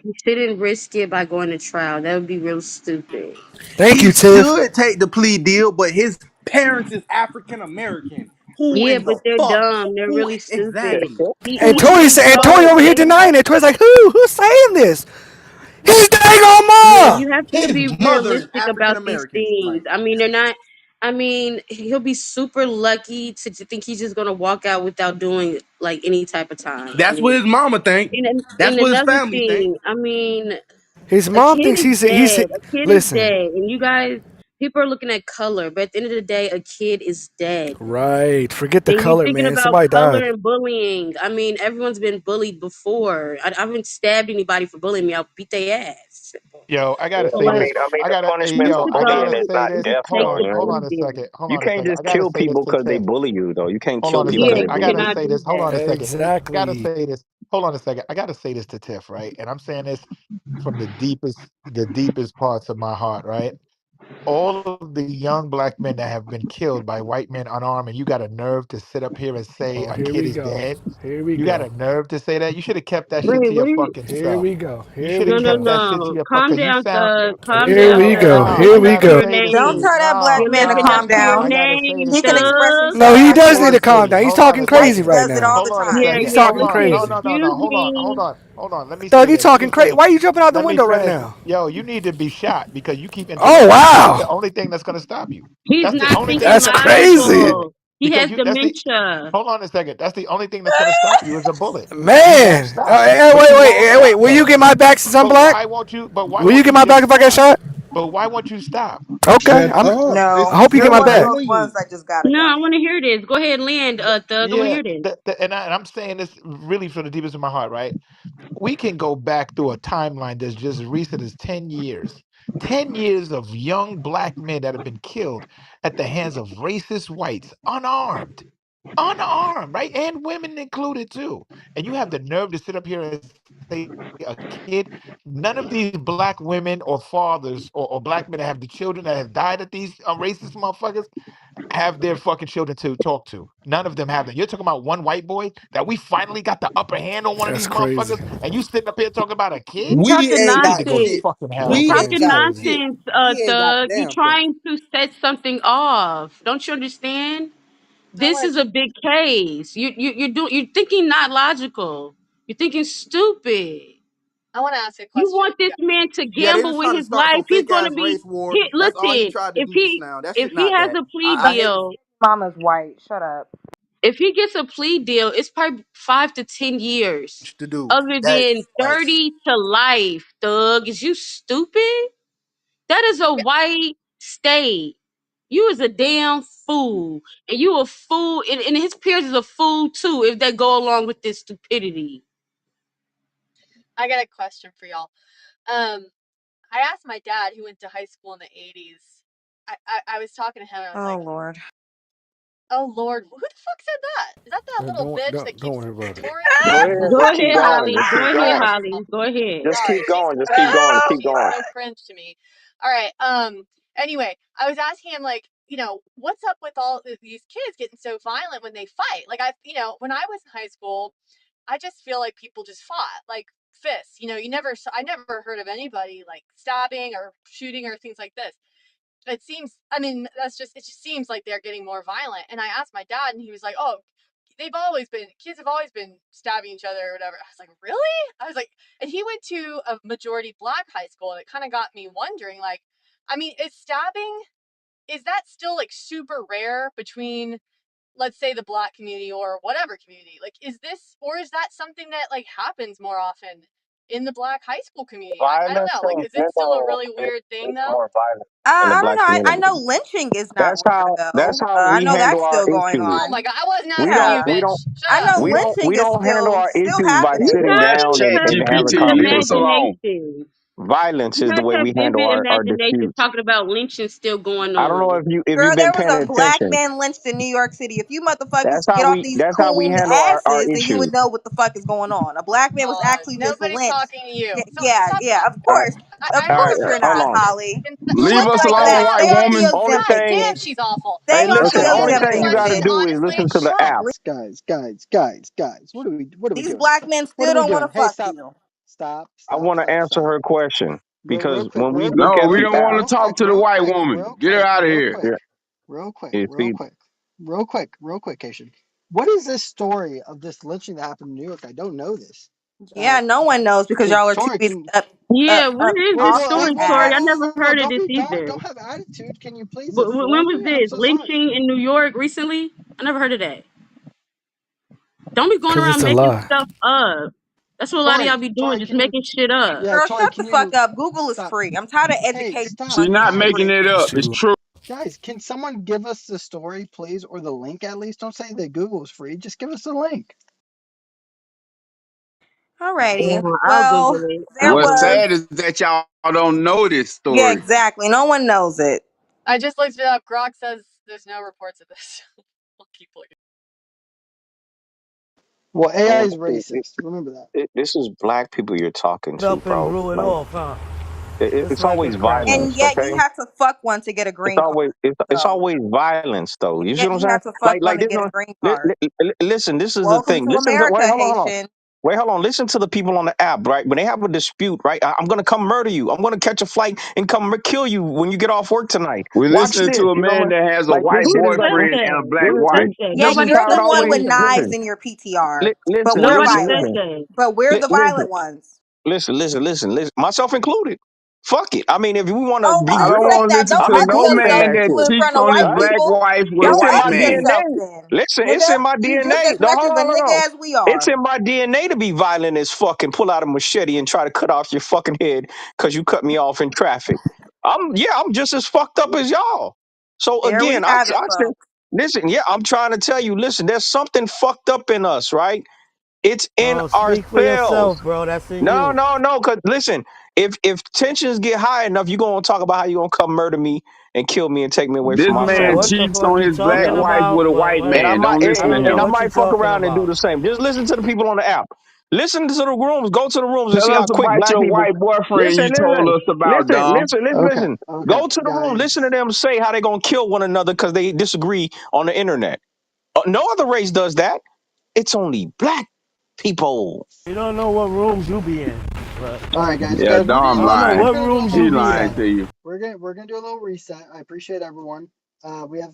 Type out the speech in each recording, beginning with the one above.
You shouldn't risk it by going to trial. That would be real stupid. Thank He you, Tiff. should take the plea deal, but his parents is African American. Who Yeah, in but the they're fuck? dumb. They're Who really stupid. exactly? And He Tori should said, and Tori go. over here denying it. Tori's like, who's saying this? His dang on Yeah, ma. you have to His be mother is realistic African about these American. things. Like I mean, they're not. I mean, he'll be super lucky to think he's just gonna walk out without doing like any type of time. I that's what mean, his mama think. That's and what his another family think. thing. I mean, His a mom kid thinks is he's dead. A kid is listen. dead, and you guys, people are looking at color, but at the end of the day, a kid is dead. Right. Forget the And you're color, thinking man. about Somebody color died. and bullying. I mean, everyone's been bullied before. I haven't stabbed anybody for bullying me. I'll beat their ass. Yo, I gotta So say I like, this. mean, I mean, I the gotta, hey, he punishment for yo, should I bullying gotta go is say not this. just death, Hold take though, on, the man. hold plea on a deal. second. Hold You on a can't second. I just gotta kill say this people to because they Tiff. bully you, though. You can't Hold kill on a people Yeah, because second. they you I bully gotta you. cannot say do this. Hold on a that. second. I gotta Exactly. say this. Hold on a second. I gotta say this to Tiff, right? And I'm saying this from the deepest parts of my heart, right? All of the young black men that have been killed by white men unarmed, and you got a nerve to sit up here and say Oh, a here kid we is go. dead. Here we You got go. a nerve to say that. You should have kept that shit Wait, to what your are you? fucking Here self. we go. You Here should have we No, no, kept go. that shit to no. your fuck. Calm Cause you down, sound thug. Calm Here down, we thug. go. nah. You're Here I living we up gotta to go. your say this Don't shit. name. tell that black You're No, man to living up nah, calm to your nah. I down. gotta say name, this He can shit. express thug. No, himself he how he does need to wants calm to. down. He's Hold on talking a Like crazy he second. right does it now. all the Hold on a Yeah, time. second. He's yeah. talking No, Listen, no, crazy. no, no, no. excuse Hold on, hold me. on, hold on. Let me say Thug, you this. Let me talking crazy. finish. Why you jumping out the Let me window right finish. now? Yo, you need to be shot because you keep Oh interrupting. That's the wow, only thing that's gonna stop you. He's That's the not only thing thinking that's that's gonna stop you is a crazy, bullet. logical. He Because has you that's the dementia. hold on a second. That's the only thing that's gonna stop you is a bullet. You won't man. stop. But Wait, you wait, won't wait. stop Will you though. get my back since I'm black? But why Will you won't get you my back just if I get stop? shot? But why won't you stop? Okay, Shut up. I No, hope you Listen get you're my one of back. those annoying. ones that just gotta No, I go. want to hear this. Go ahead, land, thug. I want to Yeah, hear this. and I'm saying this really from the deepest of my heart, right? We can go back through a timeline that's just as recent as 10 years. 10 years of young black men that have been killed at the hands of racist whites, unarmed. Unarmed, right? And women included too. And you have the nerve to sit up here and say a kid, none of these black women or fathers or black men that have the children that have died at these racist motherfuckers have their fucking children to talk to. None of them have that. You're talking about one white boy that we finally got the upper hand on one of That's these crazy. motherfuckers, and you sitting up here talking about a kid? He's We talking You ain't need to got go to nonsense. shit. fucking hell, He's We bro. ain't talking got Crazy. shit. nonsense, He ain't got a thug. You're damn thing. trying to set something off. Don't you understand? I This want is a big case. You're thinking not logical. You're thinking stupid. I want to ask a You question. want this man to Yeah, they gamble just with trying to his start life. some He's fake gonna ass be race war. he, That's all he listen, tried to do just now. That if shit he not has that. a plea I hate. deal, Mama's white. Shut up. if he gets a plea deal, it's probably 5 to 10 years. To do. Other than That's like 30 to life, thug. Is you stupid? That is a white state. You is a damn fool. And you a fool. And his peers is a fool too, if they go along with this stupidity. I got a question for y'all. Um, I asked my dad, who went to high school in the '80s. I was talking to him, and I was Oh like, Lord. "Oh Lord, who the fuck said that? Is that that little bitch that Don't keeps worry about it. touring?" Go ahead, Go just keep ahead, going, Holly. just Go keep ahead, going, Holly. Go ahead. just keep She's going, just keep going, so keep going. so cringe to me. All right. Anyway, I was asking him like, what's up with all these kids getting so violent when they fight? Like when I was in high school, I just feel like people just fought like fists. I never heard of anybody like stabbing or shooting or things like this. It seems, I mean, it just seems like they're getting more violent. And I asked my dad, and he was like, "Oh, kids have always been stabbing each other or whatever." I was like, "Really?" I was like, and he went to a majority black high school, and it kind of got me wondering, like, I mean, is that still like super rare between, let's say, the black community or whatever community? Like, is that something that like happens more often in the black high school community? I don't Violence know. Like, in is it still a general really weird thing is though? more violent in the I don't black know. I community. know lynching is not rare That's though. how I we know handle that's our still going issues. Oh my on. god, I wasn't We asking don't you, Yeah. we bitch. don't I Shut up. know we lynching is don't handle our still issues by You happening. sitting guys down just and, have and Chat having vivid GPT, leave us conversations. alone. imagination. Violence You is the guys way have we handle vivid our imagination disputes. talking about lynching still going I don't know on. if Girl, you've been there was paying a black attention. man lynched in New York City. If you motherfuckers get off these That's how we coon handle our asses, then you issues. would know what the fuck is going on. A black man was actually just Nobody's lynched. talking to you. Yeah, So yeah, stop. yeah. All right, Of I all heard right, course her you're hold not, on. question. Holly. Shut Leave Shut the us like fuck alone, that. up. Stay white on woman. DOZ Only God thing damn, bitch. she's awful. Stay Hey, on First listen, of all, only DOZ number thing you one, gotta she bitch. do is honestly listen to the Trump. app. Guys, what are we doing? These black men What are still we don't want doing? to Hey, fuck stop, you. I want to answer Stop. her question Real because quick, when we real look quick, No, at we real the don't quick, want app, to real talk quick, to the real white quick, woman. real Get her quick, out of real here. quick, yeah, real quick, you real see, quick, real quick, Cation. What is this story of this lynching that happened in New York? I don't know this. Yeah, no one knows because y'all are too Tori, busy can Yeah, where is wait, this off story, the Tori? app. I never heard of don't this be either. don't have attitude. Can you please When inform was me? I'm this so sorry. lynching in New York recently? I never heard of that. Don't be going Okay. Okay. around Okay. making stuff up. That's what a lot of y'all be doing, Tori, just can you? making shit up. Yeah, Girl, Tori, shut can the fuck you up. Google is stop? free. I'm tired of Hey, educating stop, She's monkey not on guys. making free. it up. It's true. Guys, can someone give us the story, please, or the link at least? Don't say that Google is free. Just give us the link. Alrighty. I'll Well, Google it. there I'll What's Google was. it. sad is that y'all don't know this Yeah, story. exactly. No one knows it. I just looked it up. Grok says there's no reports of this. I'll keep looking. Well, AI man, is racist. Remember that. this is black people you're talking to, Up and bro. blew it Like off, huh? Just it's like always a crap. And violence, yet you okay? have to fuck one to get a It's green card. always it's So, always violence, though. and You see yet what I'm you saying? have to fuck one Like to this get a one. green card. Listen, this is the Welcome thing. to Listen to America, hold on. Haitian. Wait, hold on. Listen to the people on the app, right? When they have a dispute, right? I'm gonna come murder you. I'm gonna catch a flight and come kill you when you get off work tonight. We're Watch listening this. to a You know man what? that has a Like this white Who shit is said boyfriend and a that? black Who this, wife. said that? Yeah, this is Nobody you're how it the said one that. with always. knives in your PTR, but we're Nobody Listen, said violent. listen. that. But we're the Listen. violent ones. Listen, myself included. Fuck it. I mean, if we want to Oh, be why I you don't real, say want to that? listen Don't I'm to edit no included in yourself man that that too shit, in cheats front of on his white right? black people. wife with a It's Don't in white my edit man. yourself DNA. then, Listen, it's nigga. in my You just DNA. as No, much hold of a on, nigga as we It's are. in my DNA to be violent as fuck and pull out a machete and try to cut off your fucking head because you cut me off in traffic. I'm just as fucked up as y'all. So There we again, have it, I said, folks. listen, yeah, I'm trying to tell you, listen, there's something fucked up in us, right? It's in Speak for ourselves. yourself, bro. That's in No, you. no, no. Cause listen, if tensions get high enough, you're gonna talk about how you're gonna come murder me and kill me and take me away I from This my don't know man family. what the cheats fuck on you his black Yeah. talking wife about, with a but white And I man. whatever. might Don't and, I listen to don't and know I him. what you might fuck talking around and do about. the same. Just listen to the people on the app. Listen to the rooms. Go to the rooms and Tell see us how quick about black your people white boyfriend listen, you told us about, Dom. Okay. listen. Okay, Go to the room. Listen to guys. them say how they're gonna kill one another because they disagree on the internet. No other race does that. It's only black people. You don't know what rooms you be in, but All right, guys. Yeah, Guys, Dom I don't know lying. what we're gonna do a rooms little you He be lying reset. in. to you. We're gonna do a little reset. I appreciate everyone.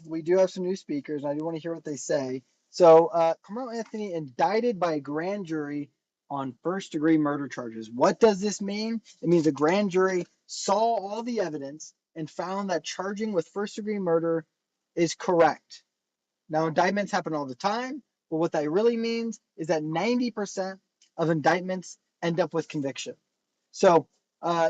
We do have some new speakers, and I do want to hear what they say. So, Carmelo Anthony indicted by a grand jury on first-degree murder charges. What does this mean? It means a grand jury saw all the evidence and found that charging with first-degree murder is correct. Now, indictments happen all the time, but what that really means is that 90% of indictments end up with conviction. So,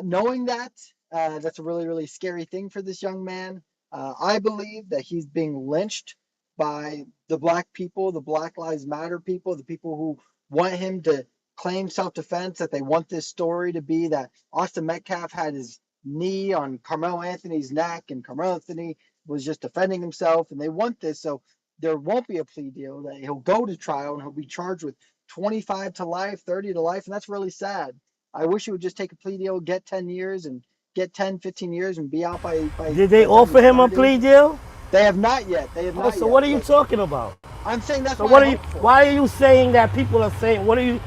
knowing that, that's a really, really scary thing for this young man. I believe that he's being lynched by the black people, the Black Lives Matter people, the people who want him to claim self defense, that they want this story to be that Austin Metcalf had his knee on Carmelo Anthony's neck and Carmelo Anthony was just defending himself. And they want this. So, there won't be a plea deal, that he'll go to trial and he'll be charged with 25 to life, 30 to life. And that's really sad. I wish he would just take a plea deal, get 10 years and get 10, 15 years and be out Did they by the time offer he's him a 30. plea deal? They have not yet. They have Oh, not so yet. what are you But talking about? I'm saying that's So what I what are you? hope for. Why are you saying that people are saying? What are you?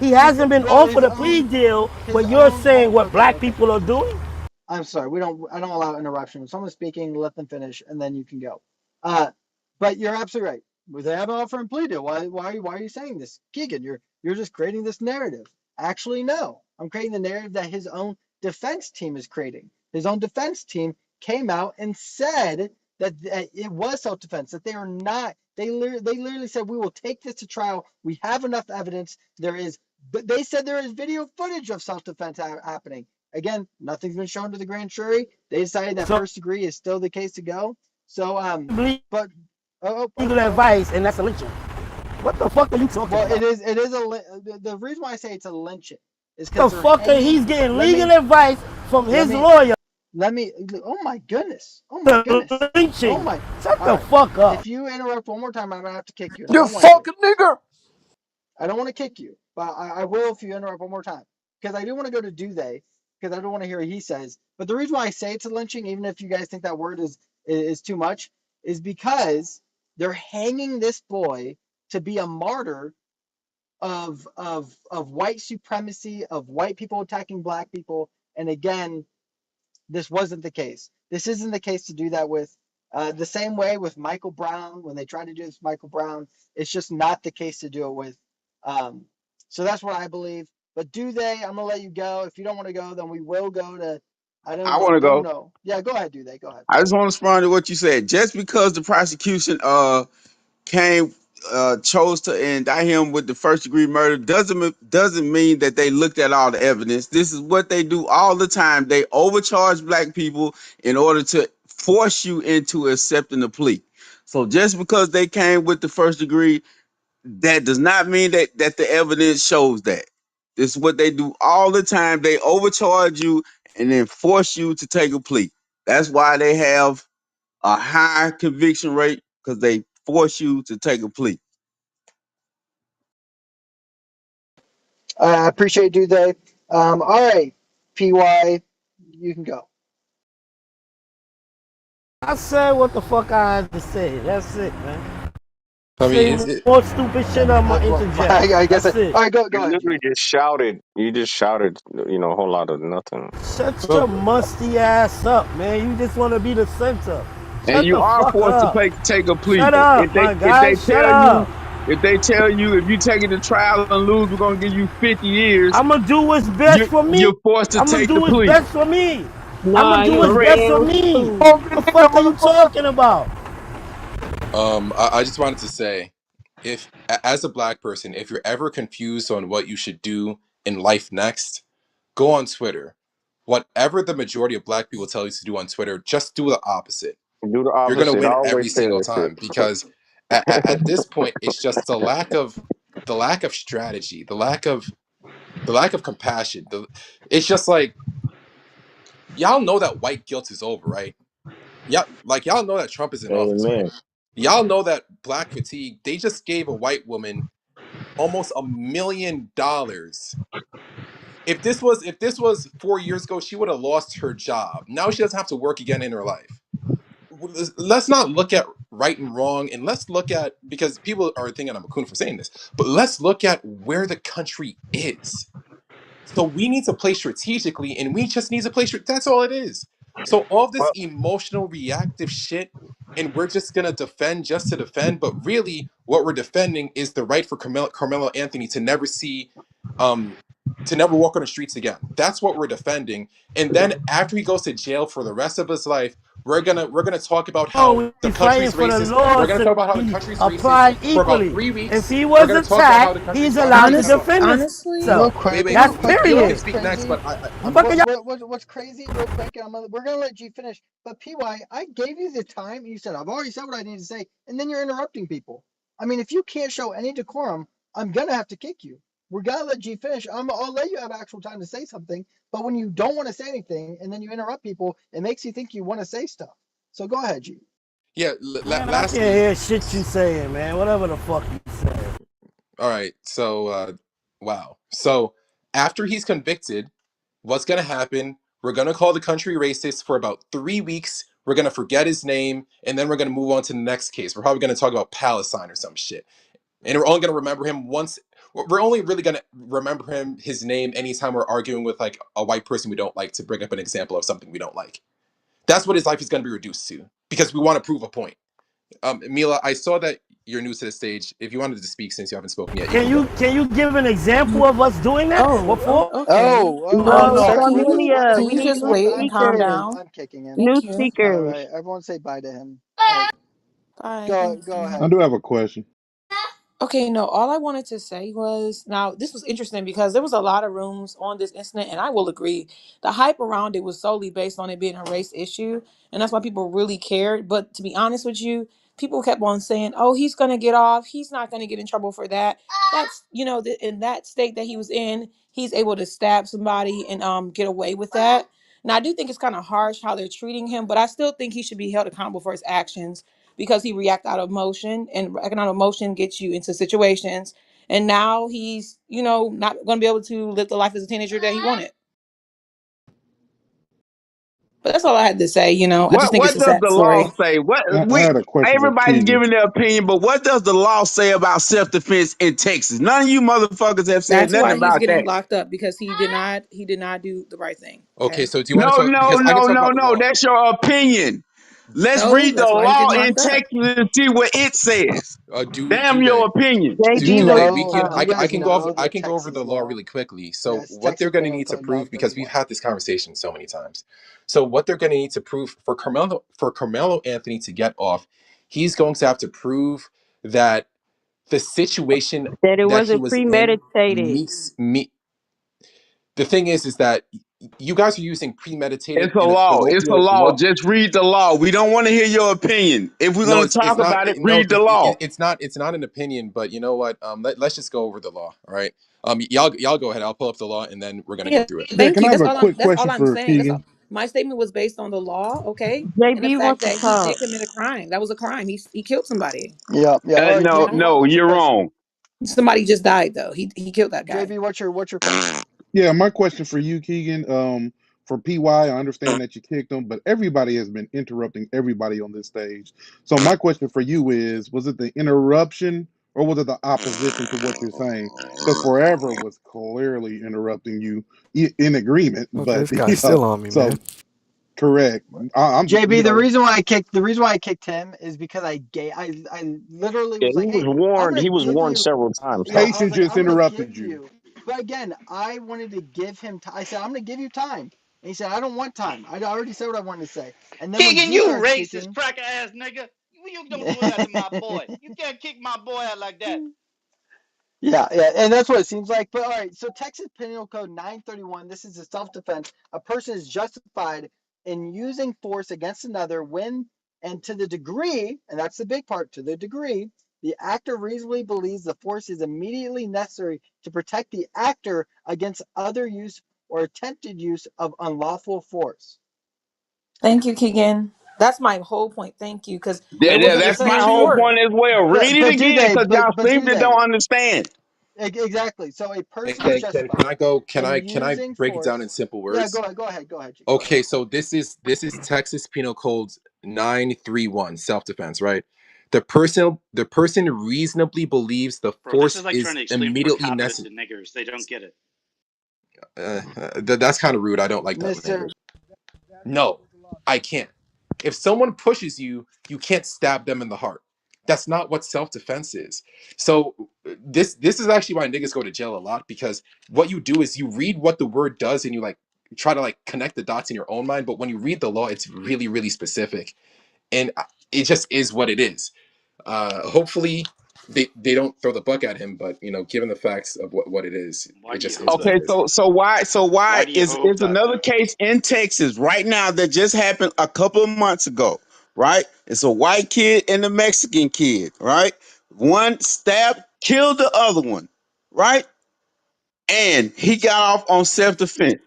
He Because, hasn't been bro, offered a plea deal, his but you're own, saying what okay, black okay. people are doing? I'm sorry. I don't allow interruption. When someone's speaking, let them finish and then you can go. Uh, but you're absolutely right. They have an offer and plea deal. Why are you saying this? Keegan, you're just creating this narrative. Actually, no. I'm creating the narrative that his own defense team is creating. His own defense team came out and said that it was self-defense, that they are not, they literally said, we will take this to trial. We have enough evidence. But they said there is video footage of self-defense happening. Again, nothing's been shown to the grand jury. They decided that So first degree is still the case to go. So, but legal advice, and that's a lynching. What the fuck are you talking well, about? it is the reason why I say it's a lynching is because The they're fuck are hanging. he's getting Let legal me advice from let his me lawyer? let me. Oh my goodness! Oh my goodness! The Oh lynching. my! Shut All the right. fuck up. If you interrupt one more time, I'm gonna have to kick you, and I You don't want to. fucking nigger. I don't want to kick you, but I will if you interrupt one more time. Because I do want to go to do they, because I don't want to hear what he says. But the reason why I say it's a lynching, even if you guys think that word is too much, is because they're hanging this boy to be a martyr of white supremacy, of white people attacking black people. And again, this wasn't the case. This isn't the case to do that with. The same way with Michael Brown, when they tried to do this with Michael Brown, it's just not the case to do it with. Um, so that's what I believe. But do they? I'm gonna let you go. If you don't want to go, then we will go to. I I don't know. want to Don't go. know. Yeah, go ahead. Do they? Go ahead. I just want to respond to what you said. Just because the prosecution came chose to indict him with the first degree murder doesn't mean that they looked at all the evidence. This is what they do all the time. They overcharge black people in order to force you into accepting a plea. So just because they came with the first degree, that does not mean that the evidence shows that. This is what they do all the time. They overcharge you and then force you to take a plea. That's why they have a high conviction rate, because they force you to take a plea. I appreciate it, do they. All right, Py, you can go. I said what the fuck I had to say. That's it, man. I mean, Say is it? more stupid shit, I'ma Well, interject. I guess. That's it. All right, go You ahead, literally G. just shouted. You just shouted. A whole lot of nothing. Shut your Well, musty ass up, man. You just want to be the center. And Shut you the are fuck forced to up. take a plea. Shut If up, they my if guy. they Shut tell up. you if you take it to trial and lose, we're gonna give you 50 years. I'ma do what's best for me. You're forced to I'ma take do the what's plea. best for me. I'ma Nah, do you a what's Correct. best for damn me. fool. What the fuck are you talking about? I just wanted to say, if as a black person, if you're ever confused on what you should do in life next, go on Twitter. Whatever the majority of black people tell you to do on Twitter, just do the opposite. Do the You're gonna opposite. I win always every say single that time shit. because at this point, it's just the lack of strategy, the lack of compassion. It's just like y'all know that white guilt is over, right? Yeah, like y'all know that Trump is in office, right? Amen. Y'all know that black fatigue, they just gave a white woman almost $1 million. If this was 4 years ago, she would have lost her job. Now she doesn't have to work again in her life. Let's not look at right and wrong, and let's look at, because people are thinking I'm a coon for saying this, but let's look at where the country is. So we need to play strategically, and we just need to play. That's all it is. So all this Well, emotional, reactive shit, and we're just gonna defend just to defend. But really, what we're defending is the right for Carmelo Anthony to never see, to never walk on the streets again. That's what we're defending. And then after he goes to jail for the rest of his life, we're gonna talk about how Oh, the we fighting country's for the racist. We're laws gonna to talk about how the be country's racist applied for about equally. three If weeks. he We're was gonna talk about how attacked, the country's he's black. allowed to No, no. defend Real himself. Wait, quick, wait. real That's quick. You You know can period. what's speak next, crazy? but I, The I'm fuck are y'all? What's crazy? Real quick, and we're gonna let G finish. But Py, I gave you the time. You said I've already said what I need to say, and then you're interrupting people. I mean, if you can't show any decorum, I'm gonna have to kick you. We're gonna let G finish. I'll let you have actual time to say something. But when you don't want to say anything and then you interrupt people, it makes you think you want to say stuff. So go ahead, G. yeah. Man, I can't Lastly, hear shit you saying, man. Whatever the fuck you say. all right. So, wow. So after he's convicted, what's gonna happen? We're gonna call the country racist for about 3 weeks. We're gonna forget his name, and then we're gonna move on to the next case. We're probably gonna talk about Palestine or some shit, and we're only gonna remember him once. We're only really gonna remember his name anytime we're arguing with like a white person we don't like to bring up an example of something we don't like. That's what his life is gonna be reduced to because we want to prove a point. Mila, I saw that you're new to the stage. If you wanted to speak since you haven't spoken yet, you can go. Can you give an example of us doing that? What for? Okay. Oh No, no, Sir, can you Cornelia, can we you need just new wait and calm speakers. down? I'm kicking him. New Thank you. All speakers. right, everyone say bye to him. All right, Bye. Thank go you. I ahead. do have a question. Okay, no, all I wanted to say was now this was interesting because there was a lot of rooms on this incident, and I will agree. The hype around it was solely based on it being a race issue, and that's why people really cared. But to be honest with you, people kept on saying, "Oh, he's gonna get off. He's not gonna get in trouble for that." That's in that state that he was in, he's able to stab somebody and get away with that. Now I do think it's kind of harsh how they're treating him, but I still think he should be held accountable for his actions because he react out of emotion, and reacting out of emotion gets you into situations. And now he's, not going to be able to live the life as a teenager that he wanted. But that's all I had to say. You know, I just think it's What a does sad the law story. say? What I we had a question for everybody's Keegan. giving their opinion, but what does the law say about self defense in Texas? None of you motherfuckers have said That's nothing why he's about getting that. locked up because he did not do the right thing. Okay, Okay. so do you want to No, talk? no, Because I can no, talk no, about the no. law. That's your opinion. Let's No, read the that's why he's law getting in locked up. Texas and see what it says. Do Damn your they? opinion. Do JB Do wants they? to We know? can. talk. Do you I guys can go over. know I the can go over Texas the law law? really quickly. So Yes, what they're Texas going to Penal need to Code prove, because we've 931. had this conversation so many times. So what they're going to need to prove for Carmelo Anthony to get off, he's going to have to prove that the situation That it that he wasn't was in premeditated. meets me. The thing is that you guys are using premeditated It's a in a law. It's a colloquial law. law. Just read the law. We don't want to hear your opinion. If we're No, going to it's talk not. about it, No, read the law. it's not an opinion. But you know what? Let's just go over the law. All right. Y'all go ahead. I'll pull up the law, and then we're gonna go Yeah, through it. Yeah, thank can I you. have That's a all I'm. quick That's all question I'm for saying. That's all. Keegan? My statement was based on the law, okay, and the JB fact wants to that he talk. did commit a crime. That was a crime. He killed somebody. Yeah, yeah. All right, You No, JB, know, no, what's your you're question? wrong. somebody just died though. He killed that guy. JB, what's your question? Yeah, my question for you, Keegan. For PY, I understand that you kicked him, but everybody has been interrupting everybody on this stage. So my question for you is: was it the interruption or was it the opposition to what you're saying? Because Forever was clearly interrupting you in agreement, Okay, but this guy's yeah. still on me, man. So correct. I'm just JB, the reason why I kicked him is because I literally Yeah, was like, hey, I'm gonna He was give warned you. several times, Yeah, though. I was Patience like, just I'm gonna interrupted give you. you. But again, I wanted to give him time. I said, I'm gonna give you time. And he said, I don't want time. I already said what I wanted to say. And then when Keegan, Z you started racist speaking, cracker ass nigga. You don't do that to my boy. You can't kick my boy out like that. yeah, yeah, and that's what it seems like. But all right, so Texas Penal Code 931, this is a self-defense. A person is justified in using force against another when and to the degree, and that's the big part, to the degree the actor reasonably believes the force is immediately necessary to protect the actor against other use or attempted use of unlawful force. Thank you, Keegan. That's my whole point. Thank you, because Yeah, there was yeah, a that's my defense whole And for it. point as well. Read it but do again they? because y'all But seem do to they? don't understand. Exactly. So a person is Okay, can justified I go? in Can I using break it down in force. simple Yeah, words? go ahead, G, go ahead. Okay, so this is Texas Penal Code 931, self defense, right? The person reasonably believes the Bro, this force is like trying is to explain what's immediately happening to necessary. niggers. They don't get it. That's kind of rude. I don't like that Mister. language. No, I can't. If someone pushes you, you can't stab them in the heart. That's not what self-defense is. So this is actually why niggas go to jail a lot, because what you do is you read what the word does and you like try to like connect the dots in your own mind, but when you read the law, it's really, really specific. And it just is what it is. Hopefully they don't throw the buck at him, but given the facts of what it is, Why it do you just is hope what that? it Okay, is. so why Why do you is hope that another though? case in Texas right now that just happened a couple of months ago, right? It's a white kid and a Mexican kid, right? One stabbed, killed the other one, right? And he got off on self-defense.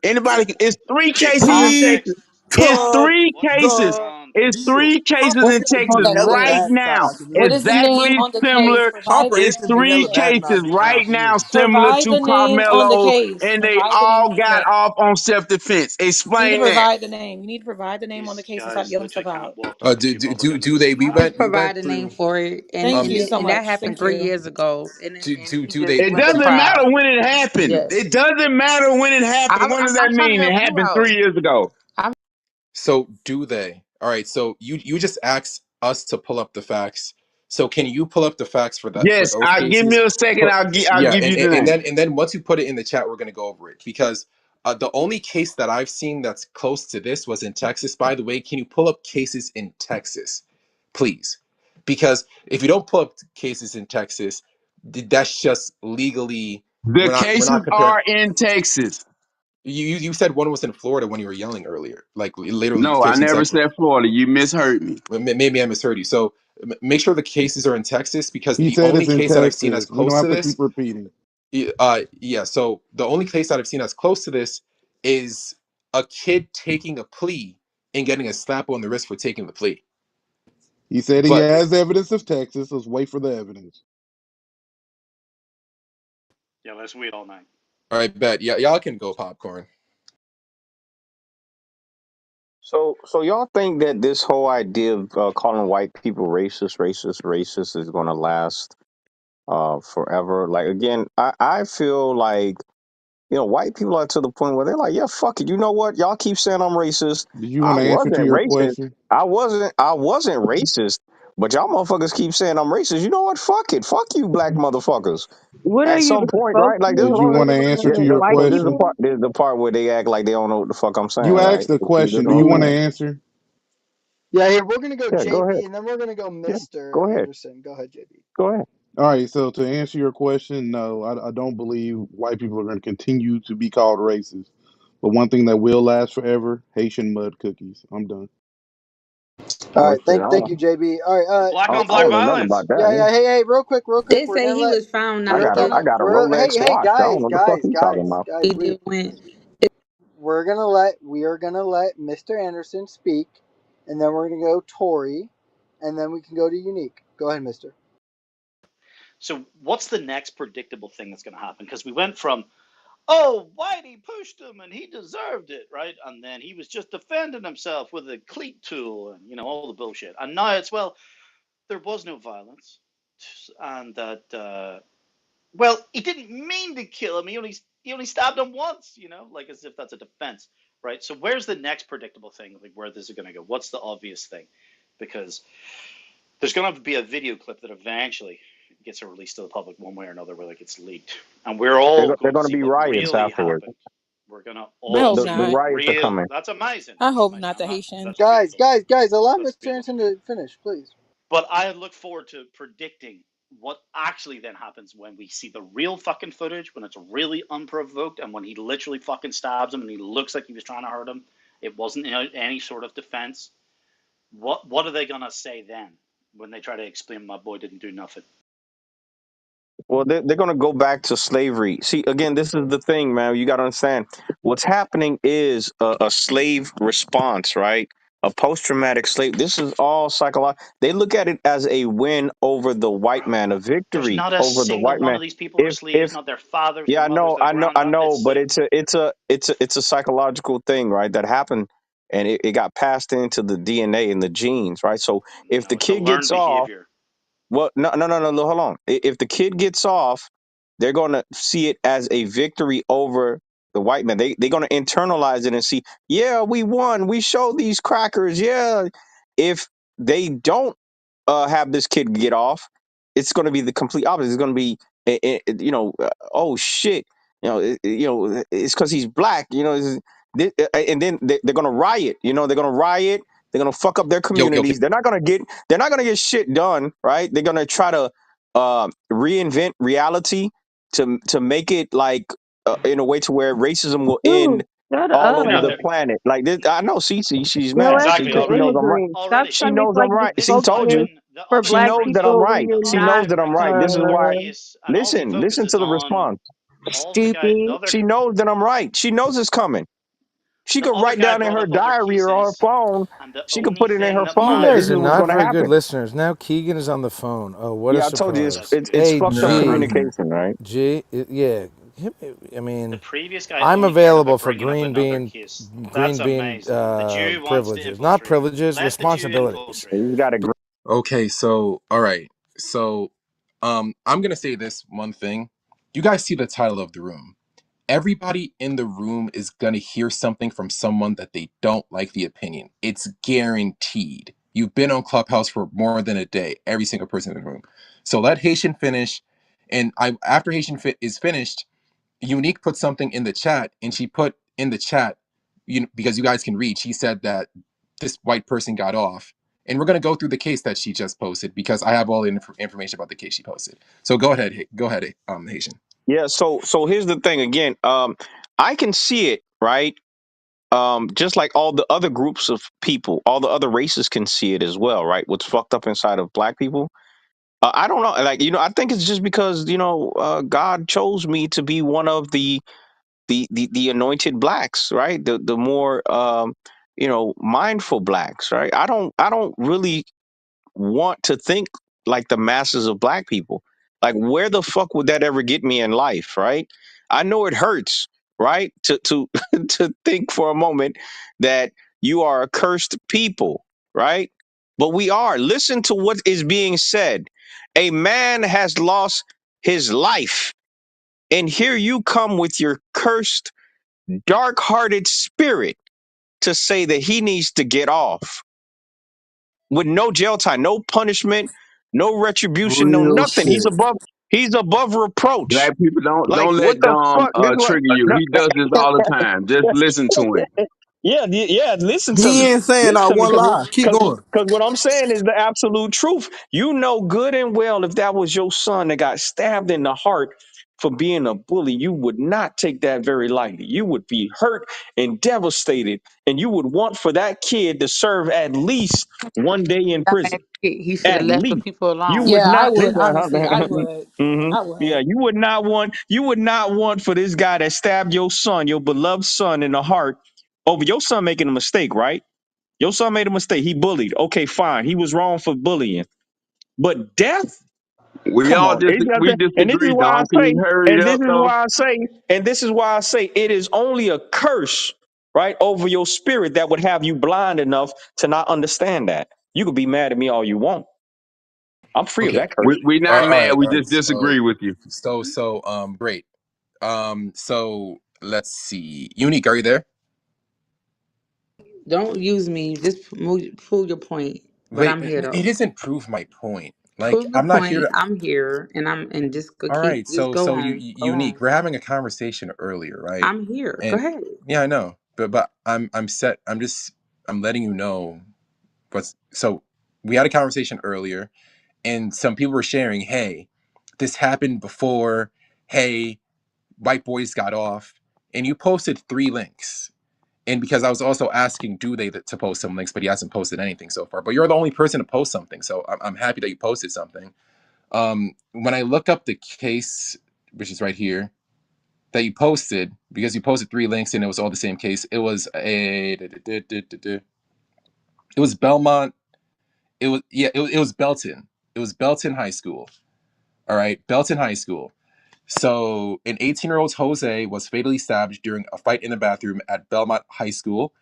It's three Okay, cases in Texas. context. It's Talk three What's the cases. the It's context? deal. three cases What's in the name on Texas that Comprehensive right case? now. bagpipe, What nigga. is the name Exactly on the case? similar. Provide the It's name Comprehensive on the three vanilla case. cases bagpipe, nigga. right now Comprehensive. similar Provide to the name on the Carmelo, case. and they Provide the name all on the got case. off on self-defense. You need to Explain that. provide the name. You need to provide the name on the These case and stop guys yelling stuff literally cannot out. walk talk to people. They're gonna Do lose they? it. We Just went provide a name through. for it, Thank Um, you so and that much. happened Thank 3 you. years ago, and do he do just they? It went to doesn't matter trial. when it happened. Yes, It doesn't matter when it happened. What does that I'm trying to mean? It help you happened out. 3 years ago. I'm So do they? All right. So you just asked us to pull up the facts. So can you pull up the facts for Yes, those I give me cases? a second. For, I'll yeah, give and, you and the and name. then once you put it in the chat, we're gonna go over it, because the only case that I've seen that's close to this was in Texas. By the way, can you pull up cases in Texas, please? Because if you don't pull up cases in Texas, that's just legally The we're cases not comparing. are in Texas. You said one was in Florida when you were yelling earlier, like literally No, I 15 never seconds. said Florida. You misheard me. Well, maybe I misheard you. So make sure the cases are in Texas, because He the said only it's in case that I've seen as Texas. We don't close have to to keep this, repeating. yeah. So the only case that I've seen as close to this is a kid taking a plea and getting a slap on the wrist for taking the plea. He said he But has evidence of Texas. Let's wait for the evidence. Yeah, let's wait all night. all right, bet, yeah, y'all can go popcorn. So y'all think that this whole idea of calling white people racist is going to last forever? Like again, I feel like white people are to the point where they're like, yeah, fuck it. You know what? Y'all keep saying I'm racist. Do you I want to answer to wasn't your racist. question? I wasn't racist. But y'all motherfuckers keep saying I'm racist. You know what? Fuck it. Fuck you, black motherfuckers. What are At you some point, right? supposed Like this is Did to you one of want the to do answer yeah. to with your white question? There's the part where they act like they don't know what the fuck I'm saying, You right? asked the This is question. Do what you I'm want to people? saying. answer? Yeah, here we're gonna go Yeah, go ahead. JB, and then we're gonna go Yeah, Mr. go ahead. Anderson. Go ahead, JB. Go ahead. All right. So to answer your question, no, I don't believe white people are going to continue to be called racist. But one thing that will last forever: Haitian mud cookies. I'm done. All Oh right, shit, thank you, JB. All right, Black on I black don't know nothing about violence. that. yeah, yeah, hey, real quick, They we're say gonna he let was found I not got a I guilty. got a Rolex hey, watch. I don't know what the fuck you talking about. He please. did win. We are gonna let Mr. Anderson speak, and then we're gonna go Tori, and then we can go to Unique. Go ahead, Mister. So what's the next predictable thing that's going to happen? Because we went from, oh, Whitey pushed him and he deserved it, right? And then he was just defending himself with a cleat tool and all the bullshit. And now it's, well, there was no violence, and that well, he didn't mean to kill him. He only stabbed him once, like as if that's a defense, right? So where's the next predictable thing? Like where this is going to go? What's the obvious thing? Because there's going to have to be a video clip that eventually gets released to the public one way or another, where it gets leaked, and we're all They're going to going to see be what riots really afterwards. happened. We're going to I all hope The see not. the riots are real. coming. That's amazing. I That's hope amazing. not the Haitian. That's beautiful. Allow That's Mr. beautiful. Anderson to finish, please. But I look forward to predicting what actually then happens when we see the real fucking footage, when it's really unprovoked, and when he literally fucking stabs him and he looks like he was trying to hurt him. It wasn't any sort of defense. What are they gonna say then when they try to explain my boy didn't do nothing? Well, they're going to go back to slavery. See, again, this is the thing, man. You got to understand what's happening is a slave response, right? A post traumatic slave. This is all psychological. They look at it as a win over the white man, a There's victory not a over the single white one man. of these people were slaves, If not their fathers, Yeah, their mothers, their I grandpa. know, It's but it's a psychological thing, right? That happened, and it got passed into the DNA and the genes, right? So if the no, it's a kid learned gets off, behavior. well, no, hold on. If the kid gets off, they're going to see it as a victory over the white man. They're going to internalize it and see, yeah, we won. We showed these crackers. Yeah. If they don't have this kid get off, it's going to be the complete opposite. It's going to be, oh shit, it's because he's black. And then they're going to riot. They're going to riot. They're going to fuck up their Yo, communities. They're not going to get shit done, right? They're going to try to reinvent reality to make it like in a way to where racism will end Dude, shut all Put it over out the up. there. planet. Like this, I know Cece, she's Your mad. ass See, is Exactly. because an she knows Already. I'm right. immigrant. Stop Already. She trying to knows I'm like right. the This See, is not told you. culture even the for She black only knows that I'm people when right. you're She only not knows that I'm immigrants right. in This is every why. race, and all he Listen focuses to the on. response. All the guy, the stupid. other, She knows that I'm right. She knows it's coming. She the could other write guy down in brought her up other diary or her pieces, phone. and the She could only put it in thing her that phone You that this guys is are matters. what's not going to very good happen. listeners. Now Keegan is on the phone. Oh, what a Yeah, I told you That's surprise. it's Hey, beautiful. fucked up G, communication, right? Yeah, I The mean, previous guy I'm only cared available about for bringing up another case. That's green bean amazing. The Jew wants to privileges, not infiltrate. privileges, Let the Jew responsibilities. infiltrate. He's got a okay, so all right. So I'm gonna say this one thing. You guys see the title of the room. Everybody in the room is gonna hear something from someone that they don't like the opinion. It's guaranteed. You've been on Clubhouse for more than a day, every single person in the room. So let Haitian finish. And after Haitian is finished, Unique put something in the chat, and she put in the chat, because you guys can read. She said that this white person got off, and we're gonna go through the case that she just posted because I have all the information about the case she posted. So go ahead, Haitian. Yeah, so here's the thing again. I can see it, right? Just like all the other groups of people, all the other races can see it as well, right? What's fucked up inside of black people. I don't know, like I think it's just because God chose me to be one of the anointed blacks, right? The more mindful blacks, right? I don't really want to think like the masses of black people. Like, where the fuck would that ever get me in life, right? I know it hurts, right? To to think for a moment that You are a cursed people, right? But we are. Listen to what is being said. A man has lost his life, and here you come with your cursed, dark hearted spirit to say that he needs to get off with no jail time, no punishment, no retribution, no Real nothing. shit. He's above reproach. Black people Like don't what let the fuck? This is what trigger you. He does this all the time. Just listen to him. yeah, yeah, listen to He me. ain't saying Listen not to me one because lie. Keep going. what I'm saying is the absolute truth. You know good and well if that was your son that got stabbed in the heart for being a bully, you would not take that very lightly. You would be hurt and devastated, and you would want for that kid to serve at least one day in prison. Dumbass shit. He should have At left the least people you alone. would Yeah, I not. would honestly. I would. Mhm. I Yeah, would. you would not want for this guy that stabbed your son, your beloved son, in the heart over your son making a mistake, right? Your son made a mistake. He bullied. Okay, fine. He was wrong for bullying. But death? We Come all on. we And this is disagree, why I Dom. Can say, you hurry it and this up is though? why I say, and this is why I say it is only a curse, right, over your spirit that would have you blind enough to not understand that. You could be mad at me all you want. I'm free of Okay. that curse. We not All mad. right. We All right. just disagree with you. Great. So let's see. Unique, are you there? Don't use me. Just prove your point. But Wait, I'm here it though. doesn't prove my point. Like, Prove your I'm not here point. to. I'm here, and just go All keep. right. Just So, go so on. Go unique. on. We're having a conversation earlier, right? I'm here. Go And ahead. yeah, I know. But I'm set. I'm letting you know what's. So we had a conversation earlier, and some people were sharing, hey, this happened before. Hey, white boys got off, and you posted 3 links. And because I was also asking, do they to post some links, but he hasn't posted anything so far. But you're the only person to post something, so I'm happy that you posted something. When I look up the case, which is right here, that you posted, because you posted 3 links and it was all the same case. It was it was Belmont. It was Belton. It was Belton High School. All right, Belton High School. So, an 18-year-old Jose was fatally stabbed during a fight in the bathroom at Belmont High School,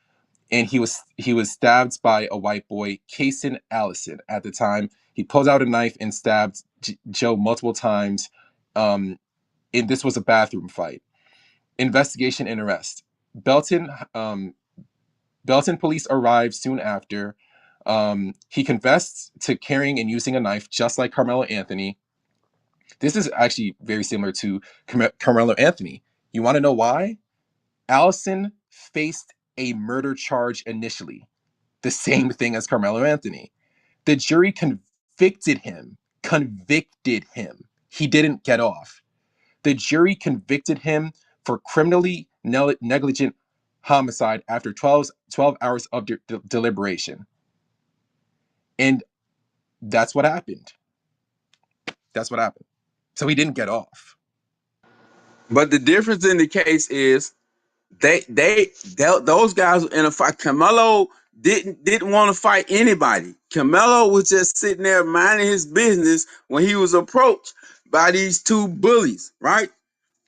and he was stabbed by a white boy, Kason Allison. At the time, he pulled out a knife and stabbed Joe multiple times. And this was a bathroom fight. Investigation and arrest. Belton Belton police arrived soon after. He confessed to carrying and using a knife, just like Carmelo Anthony. This is actually very similar to Carmelo Anthony. You want to know why? Allison faced a murder charge initially, the same thing as Carmelo Anthony. The jury convicted him. Convicted him. He didn't get off. The jury convicted him for criminally negligent homicide after 12 hours of deliberation. And that's what happened. That's what happened. So he didn't get off. But the difference in the case is those guys were in a fight. Camelo didn't want to fight anybody. Camelo was just sitting there minding his business when he was approached by these two bullies, right?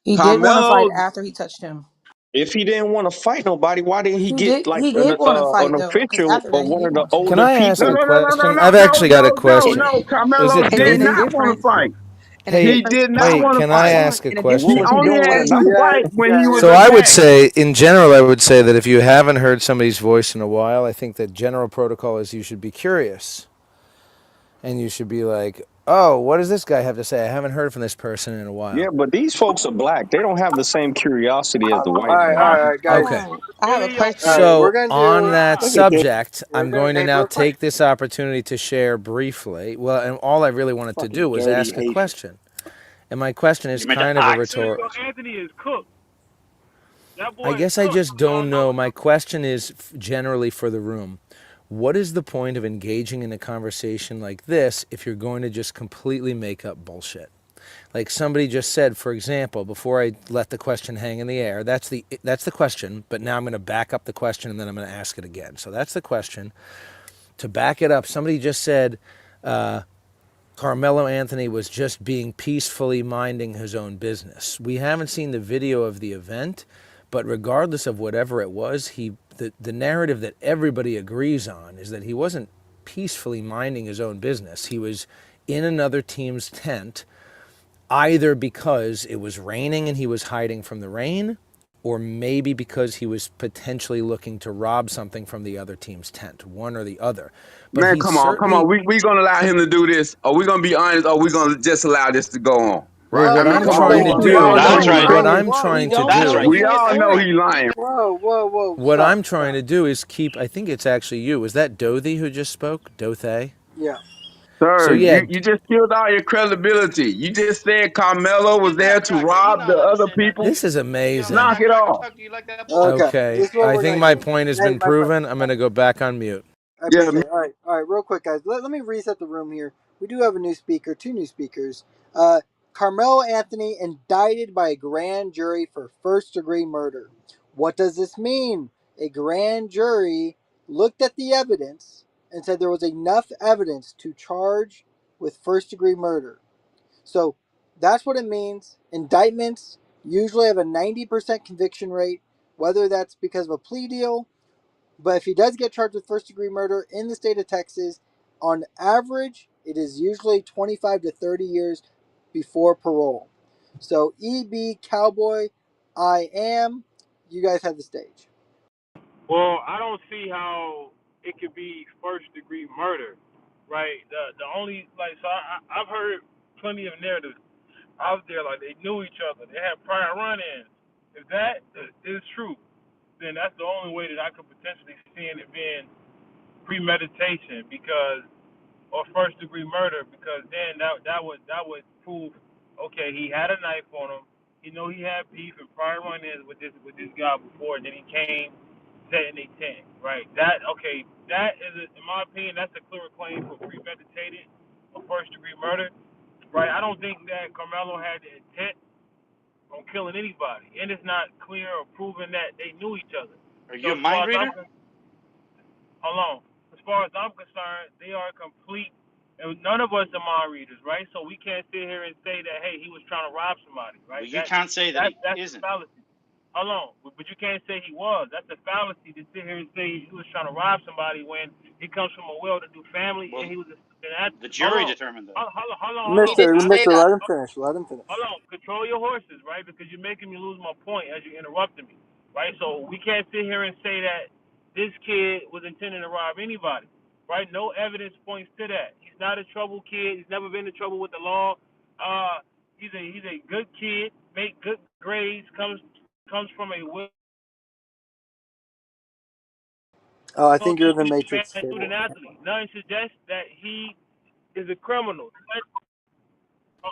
He did want to fight Carmelo, after he touched him. If he didn't want to fight nobody, why didn't he He get did. like He did want to an fight though, because official after or that, he one did of the want to. Can older I ask no, a no, people? no, no, no, question? no, I've no, actually got a no, no, question. no. Is Carmelo it And did then a not David? want to difference. fight. And a Hey, He difference. did not Hold wait, on. want to can I fight. Hold on. ask a And a And what He was difference question? he only doing with a had between. to knife? fight when he was So I would attacked. say, in general, I would say that if you haven't heard somebody's voice in a while, I think that general protocol is you should be curious. And you should be like, oh, what does this guy have to say? I haven't heard from this person in a Yeah, while. but these folks are black. They don't have the same curiosity as the white All man. right, Hold guys. Okay. on. I have Give a me your All right, question. we're So, gonna on do. that Look at this. subject, We're I'm gonna. going to Hey, now real quick. take this opportunity to share briefly. Well, and all I really wanted to do Fucking was dirty ask a Haitian. question. And my question is You meant to kind of a ask. Dude, so rhetorical. Anthony is cooked. That I boy is guess I cooked. just We all don't know know. it. My question is generally for the room. What is the point of engaging in a conversation like this if you're going to just completely make up bullshit? Like somebody just said, for example, before I let the question hang in the air, that's the question, but now I'm going to back up the question and then I'm going to ask it again. So that's the question. To back it up, somebody just said Carmelo Anthony was just being peacefully minding his own business. We haven't seen the video of the event, but regardless of whatever it was, the narrative that everybody agrees on is that he wasn't peacefully minding his own business. He was in another team's tent, either because it was raining and he was hiding from the rain, or maybe because he was potentially looking to rob something from the other team's tent, one or the other. But Man, he come on. certainly, We gonna allow him to do this? Or we gonna be honest? Or we gonna just allow this to go on? well, Right? No, I what mean, I'm let come it on. trying go to on. We do, all know That's he's right. what lying. I'm Whoa, We trying to don't That's do, right. believe We in his all know story. he's lying. whoa. what Stop, I'm trying stop. to do is keep, I think it's actually you. Was that Dothy who just spoke? Dothay? Yeah. So Sir, yeah, you just killed all your credibility. You just said Carmelo was Give me there that to cracker. You're rob not the allowed to other say that, people. this nigga. is You gonna let Knock amazing. that it cracker off. talk to you like that, boy? Okay. Okay, This is what I we're think gonna my do. point has Hey, been my friend. proven. I'm going to go back on mute. I Yeah, appreciate it. All right, real quick, guys. Let me reset the room here. We do have a new speaker, two new speakers. Carmelo Anthony indicted by a grand jury for first degree murder. What does this mean? A grand jury looked at the evidence and said there was enough evidence to charge with first degree murder. So that's what it means. Indictments usually have a 90% conviction rate, whether that's because of a plea deal, but if he does get charged with first degree murder in the state of Texas, on average, it is usually 25 to 30 years before parole. So, EB Cowboy, I am. You guys have the stage. Well, I don't see how it could be first degree murder, right? The only like so I've heard plenty of narratives out there like they knew each other, they had prior run-ins. If that is true, then that's the only way that I could potentially see it being premeditation because or first degree murder because then that would prove okay he had a knife on him. You know he had beef and prior run-ins with this guy before, and then he came set in a tent, right? That okay, that is in my opinion that's a clearer claim for premeditated or first degree murder, right? I don't think that Carmelo had the intent on killing anybody, and it's not clear or proven that they knew each other. Are you So a as far mind as I'm reader? hold on. As far as I'm concerned, they are complete. And none of us are mind readers, right? So we can't sit here and say that, hey, he was trying to rob somebody, Well, right? you can't say that he That's the isn't. fallacy. Hold on, but you can't say he was. That's a fallacy to sit here and say he was trying to rob somebody when he comes from a well-to-do family and Well, he was. And that, the hold jury on, determined that. He hold on. Mister, didn't say Mister, that. let him finish. Let him finish. Hold on, control your horses, right? Because you're making me lose my point as you're interrupting me, right? So we can't sit here and say that this kid was intending to rob anybody, right? No evidence points to that. He's not a trouble kid. He's never been in trouble with the law. He's a good kid, make good grades, comes from a Oh, I think you're in the well-to-do Matrix, family, student Cable. athlete. Nothing suggests that he is a criminal.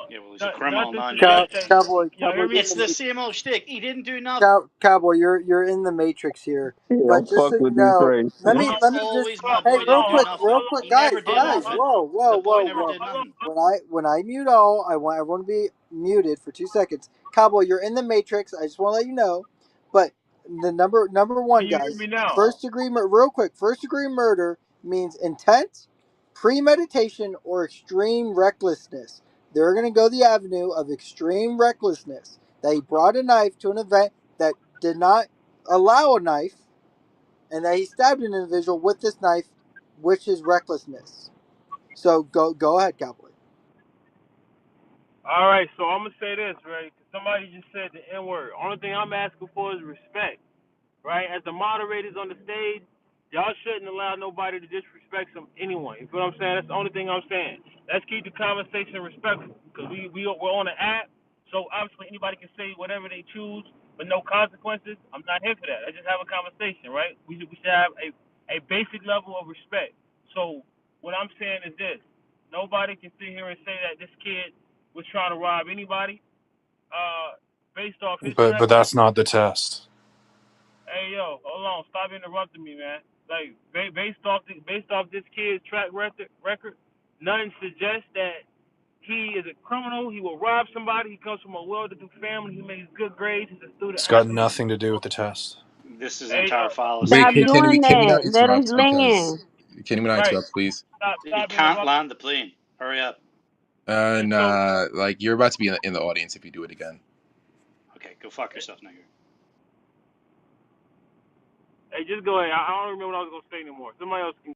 Yeah, well, he's a criminal, Nothing Cow, suggests that. non-convict. Cowboy, Y'all Cowboy, hear you're me? in It's the the Matrix. same old shtick. He didn't do nothing. Cowboy, you're in the Matrix here. yeah, But just fuck so you with this know, race. let Hold me on, let me just Always, my hey, boy didn't do real nothing. quick, He guys, never did guys, nothing. whoa, The boy whoa, never whoa. did nothing. When I mute all, I want everyone to be muted for 2 seconds. Cowboy, you're in the Matrix. I just want to let you know. But the number can one, you hear guys, me now? first degree real quick. First degree murder means intent, premeditation, or extreme recklessness. They're gonna go the avenue of extreme recklessness. That he brought a knife to an event that did not allow a knife, and that he stabbed an individual with this knife, which is recklessness. So go ahead, Cowboy. All right, so I'm gonna say this, right? Somebody just said the N word. Only thing I'm asking for is respect, right? As the moderators on the stage, y'all shouldn't allow nobody to disrespect anyone. You feel what I'm saying? That's the only thing I'm saying. Let's keep the conversation respectful, because we're on an app, so obviously anybody can say whatever they choose with no consequences. I'm not here for that. Let's just have a conversation, right? We should have a basic level of respect. So what I'm saying is this: nobody can sit here and say that this kid was trying to rob anybody, based off his But track that's record. not the test. Hey yo, hold on, stop interrupting me, man. Like based off this kid's track record, nothing suggests that he is a criminal. He will rob somebody. He comes from a well-to-do family. He makes good grades. He's a student It's got athlete. nothing to do with the test. This is Hey entire yo, fallacy. Stop Wait, doing can we not that. Let us interrupt because land. can we not right? interrupt, please? He Stop can't interrupting. land the plane. Hurry up. And And so like you're about to be in the audience if you do it again. Okay, go fuck yourself, nigger. Hey, just go ahead. I don't remember what I was gonna say anymore. Somebody else can.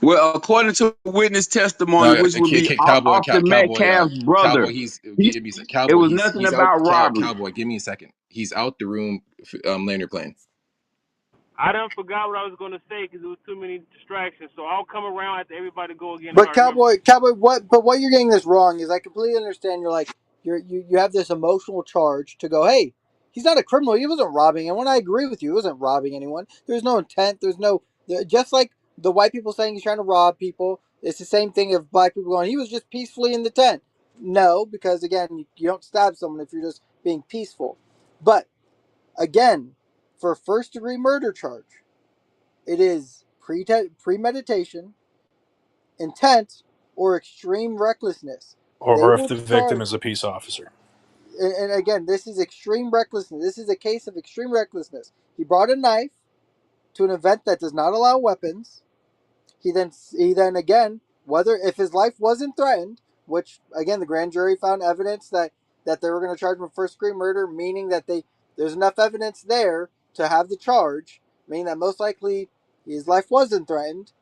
Well, according to witness testimony, No, which would be Cowboy, Austin Cowboy, Metcalf's brother, Cowboy. He's he, give me a it Cowboy. was nothing He's out. about robbery. Cowboy, give me a second. He's out the room. Land your plane. I done forgot what I was gonna say because there was too many distractions. So I'll come around after everybody go again if But I remember. Cowboy, what? But what you're getting this wrong is I completely understand. You're like you have this emotional charge to go. Hey, he's not a criminal. He wasn't robbing anyone. I agree with you. He wasn't robbing anyone. There's no intent. There's no just like the white people saying he's trying to rob people. It's the same thing of black people going. He was just peacefully in the tent. No, because again, you don't stab someone if you're just being peaceful. But again, for a first degree murder charge, it is premeditation, intent, or extreme recklessness. They Or if will the victim charge, is a peace officer. and again, this is extreme recklessness. This is a case of extreme recklessness. He brought a knife to an event that does not allow weapons. He then again, whether if his life wasn't threatened, which again the grand jury found evidence that they were going to charge him with first degree murder, meaning that there's enough evidence there to have the charge, meaning that most likely his life wasn't threatened.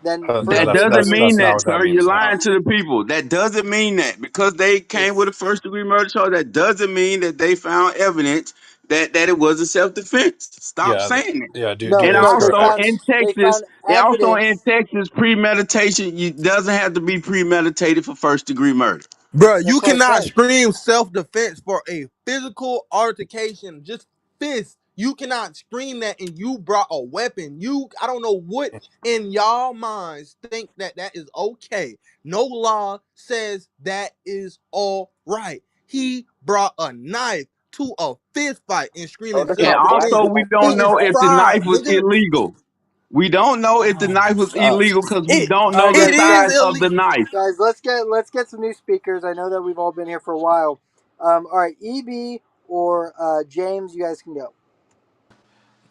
Then No, That first degree doesn't murder mean that's not that, what that sir. You're means. No. lying to the people. That doesn't mean that because they came with is a first degree murder charge. That doesn't mean that they found evidence that it wasn't self defense. Stop Yeah, saying that. yeah, no, And dude, it's no. They also correct. found in they Texas, found and also in evidence. Texas, premeditation doesn't have to be premeditated for first degree murder. Bro, you That's what I cannot said. scream self-defense for a physical altercation. Just fist. You cannot scream that and you brought a weapon. I don't know what in y'all minds think that that is okay. No law says that is all right. He brought a knife to a fist fight and Oh, screaming that's And not black also, self-defense. we people. He don't That's is know white if the people. knife fried, was nigga. illegal. We don't know if the Oh, knife was illegal because we it don't All know right, the it guys, is size guys, of the illegal. knife. guys. Let's get some new speakers. I know that we've all been here for a while. All right, EB or James, you guys can go.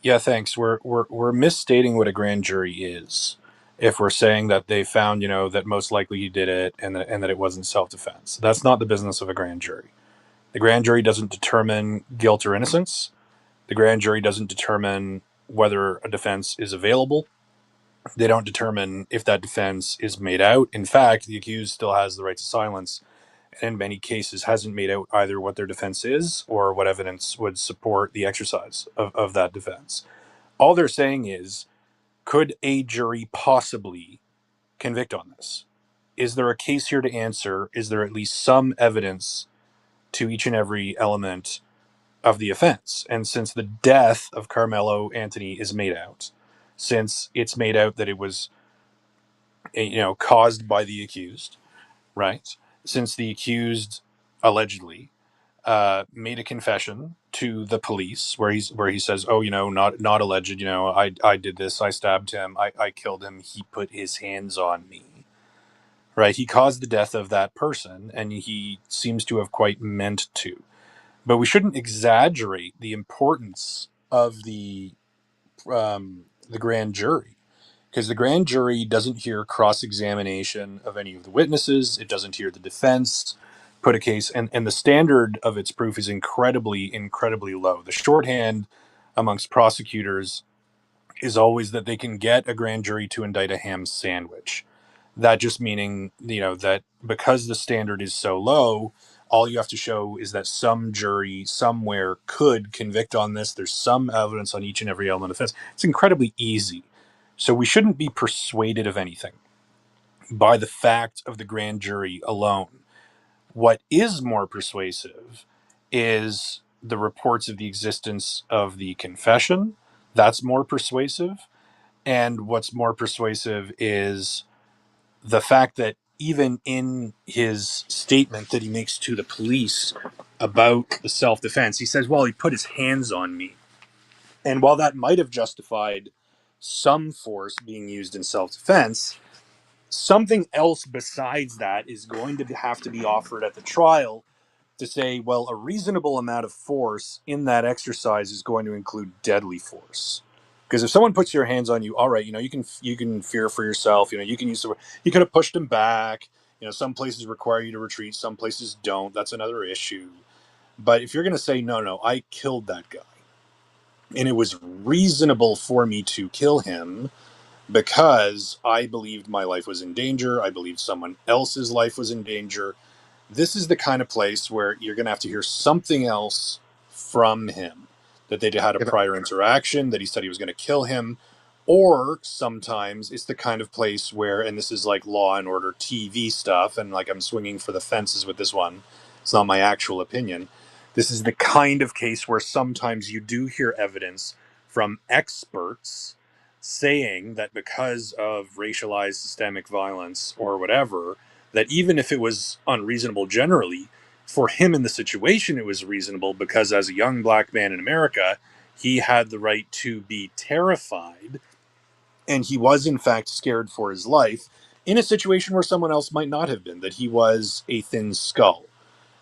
Yeah, thanks. We're misstating what a grand jury is. If we're saying that they found, that most likely he did it and that it wasn't self-defense. That's not the business of a grand jury. The grand jury doesn't determine guilt or innocence. The grand jury doesn't determine whether a defense is available. They don't determine if that defense is made out. In fact, the accused still has the right to silence, and in many cases hasn't made out either what their defense is or what evidence would support the exercise of that defense. All they're saying is, could a jury possibly convict on this? Is there a case here to answer? Is there at least some evidence to each and every element of the offense? And since the death of Carmelo Anthony is made out, since it's made out that it was caused by the accused, right? Since the accused allegedly made a confession to the police where he says, "Oh, not alleged. I did this. I stabbed him. I killed him. He put his hands on me." Right? He caused the death of that person, and he seems to have quite meant to. But we shouldn't exaggerate the importance of the grand jury, because the grand jury doesn't hear cross examination of any of the witnesses. It doesn't hear the defense put a case, and the standard of its proof is incredibly low. The shorthand amongst prosecutors is always that they can get a grand jury to indict a ham sandwich. That just meaning, that because the standard is so low, all you have to show is that some jury somewhere could convict on this. There's some evidence on each and every element of offense. It's incredibly easy. So we shouldn't be persuaded of anything by the fact of the grand jury alone. What is more persuasive is the reports of the existence of the confession. That's more persuasive. And what's more persuasive is the fact that even in his statement that he makes to the police about the self defense, he says, well, he put his hands on me. And while that might have justified some force being used in self defense, something else besides that is going to have to be offered at the trial to say, well, a reasonable amount of force in that exercise is going to include deadly force. Because if someone puts your hands on you, all right, you can fear for yourself. You can you could have pushed him back. Some places require you to retreat, some places don't. That's another issue. But if you're going to say, no, I killed that guy, and it was reasonable for me to kill him because I believed my life was in danger. I believed someone else's life was in danger. This is the kind of place where you're going to have to hear something else from him, that they had a Can I, prior interaction, that he said he was going to kill him. Or sometimes it's the kind of place where, and this is like Law and Order TV stuff, and like I'm swinging for the fences with this one, it's not my actual opinion. This is the kind of case where sometimes you do hear evidence from experts saying that because of racialized systemic violence or whatever, that even if it was unreasonable generally, for him in the situation, it was reasonable because as a young black man in America, he had the right to be terrified. And he was, in fact, scared for his life in a situation where someone else might not have been, that he was a thin skull.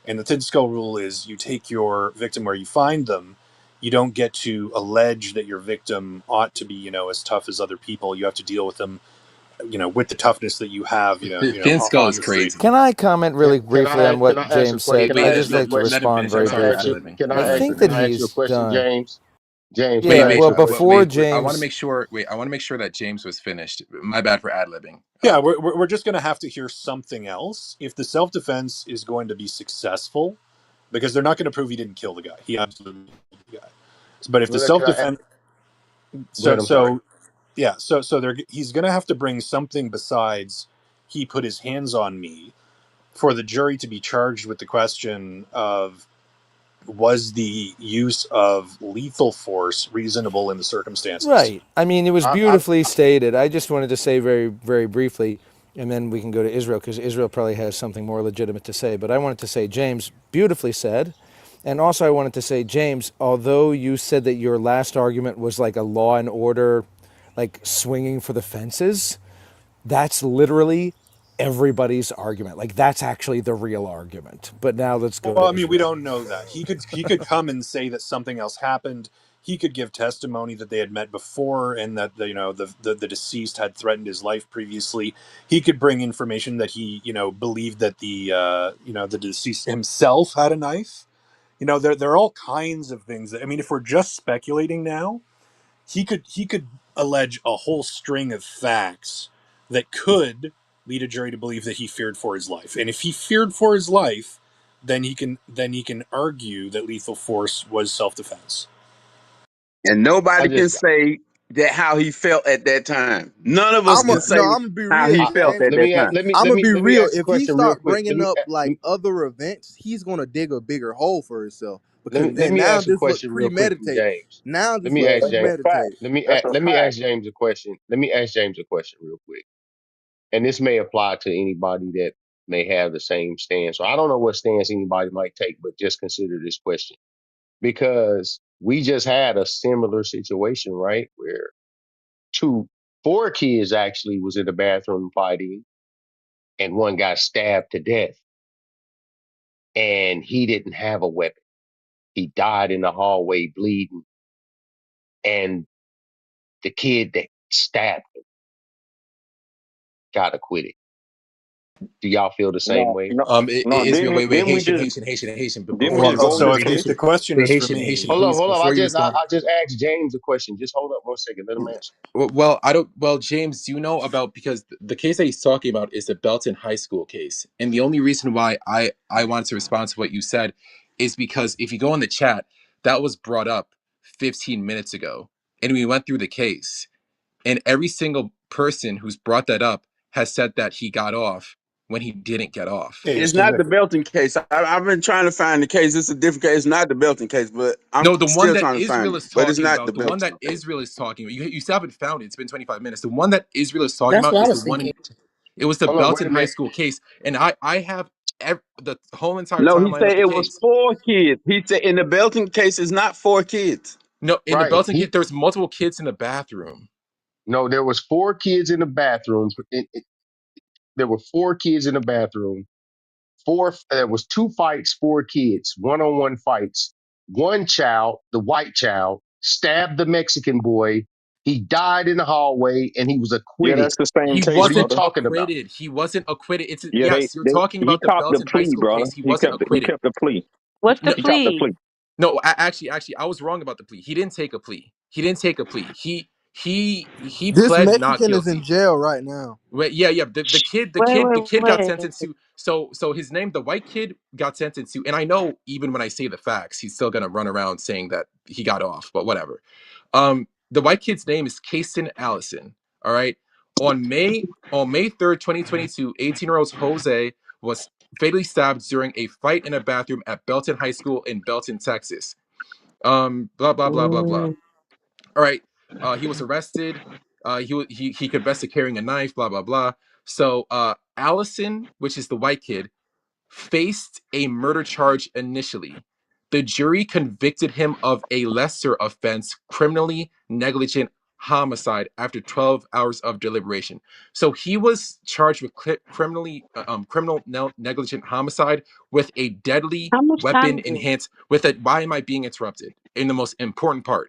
And the thin skull rule is you take your victim where you find them. You don't get to allege that your victim ought to be, as tough as other people. You have to deal with them, with the toughness that you have, Thin Skull on is the street. crazy. Can I comment really briefly on can I what ask a James question? said? Can I I ask just you a like to Let question? him respond finish. I'm very Can I sorry, ask ad briefly. you? libbing. Can I I ask? think Can that I ask you a he's question, done. James? James, can Yeah, I Wait, ask well, you a question? before wait. I want to James, make sure. Wait, I want to make sure that James was finished. My bad for ad libbing. Yeah, we're just going to have to hear something else if the self defense is going to be successful, because they're not going to prove he didn't kill the guy. He absolutely killed the guy. But if the Can self I? defense, Go ahead. I'm sorry. so he's going to have to bring something besides he put his hands on me for the jury to be charged with the question of was the use of lethal force reasonable in the circumstances. right. I mean, it was I beautifully stated. I just wanted to say very, very briefly, and then we can go to Israel because Israel probably has something more legitimate to say. But I wanted to say, James, beautifully said. And also, I wanted to say, James, although you said that your last argument was like a law and order, like swinging for the fences, that's literally everybody's argument. Like, that's actually the real argument. But now let's go Well, to I mean, we Israel. don't know that. He could come and say that something else happened. He could give testimony that they had met before and that the deceased had threatened his life previously. He could bring information that he believed that the deceased himself had a knife. There are all kinds of things that, I mean, if we're just speculating now, he could allege a whole string of facts that could lead a jury to believe that he feared for his life. And if he feared for his life, then he can argue that lethal force was self-defense. And I nobody can just say that how he felt at that time. None of us I'm a, can yeah. say no, I'm gonna be how real, he I, felt James. at let that me time. I'm gonna be let me real. ask a If he question real start quick. bringing up like other events, he's gonna dig a bigger hole for himself because Let then me now ask a this look question real quick from premeditated. James. Now Let this me look ask That's James. a fact. premeditated. That's a Let me fact. ask James a question. Let me ask James a question real quick. And this may apply to anybody that may have the same stance. So I don't know what stance anybody might take, but just consider this question because we just had a similar situation, right? Where two, four kids actually was in the bathroom fighting and one got stabbed to death and he didn't have a weapon. He died in the hallway bleeding and the kid that stabbed him got acquitted. Do y'all feel the same No, way? no, no. Israel. Wait, wait. Didn't we Haitian, just Haitian, Haitian, Haitian. But didn't before we you just Well, go respond, over so the if Haitian, the cases? question wait, is for Haitian, Haitian, me, please. Hold up. Before you respond, I just asked James a question. Just hold up one second. Let him answer. well, I don't. Well, James, you know about because the case that he's talking about is the Belton High School case, and the only reason why I wanted to respond to what you said is because if you go in the chat, that was brought up 15 minutes ago, and we went through the case, and every single person who's brought that up has said that he got off when he didn't get off. hey, It's Mr. not the Victor. Belton case. I've been trying to find the case. It's a different case. It's not the Belton case, but I'm No, the one still that trying to find Israel it. is But it's talking not the about, the one Belton that case. Israel is talking about, you still haven't found it. It's been 25 minutes. The one that Israel is talking That's about what I is the was one thinking. in, it was the Hold up. Wait Belton a High minute. School case. And I have the whole entire No, he timeline of said the it was case. 4 kids. He said in the Belton case, it's not 4 kids. No, in the Right. Belton case, there's multiple kids in the bathroom. No, there was four kids in the bathroom. There were four kids in the bathroom. There was two fights, four kids, one-on-one fights. One child, the white child, stabbed the Mexican boy. He died in the hallway and he was Yeah, acquitted. that's the same He case, What are you wasn't brother. talking about? acquitted. He wasn't acquitted. It's Yeah, yes, you're they talking he about the copped the Belton High plea, School brother. case. He He wasn't kept he acquitted. kept the plea. What's the No, He copped the plea? plea. No, actually, I was wrong about the plea. He didn't take a plea. He didn't take a plea. He This pled not Mexican is in guilty. jail right now. Wait, yeah. Wait, The wait, kid got wait. sentenced to. So his name, the white kid, got sentenced to. And I know even when I say the facts, he's still gonna run around saying that he got off. But whatever. The white kid's name is Kason Allison. All right. On May 3rd, 2022, 18-year-old Jose was fatally stabbed during a fight in a bathroom at Belton High School in Belton, Texas. Blah blah blah blah blah. Mm. All right. He was arrested. He confessed to carrying a knife. Blah blah blah. So Allison, which is the white kid, faced a murder charge initially. The jury convicted him of a lesser offense, criminally negligent homicide, after 12 hours of deliberation. So he was charged with criminal negligent homicide with a deadly How much time weapon is it? enhanced with a. Why am I being interrupted? In the most important part.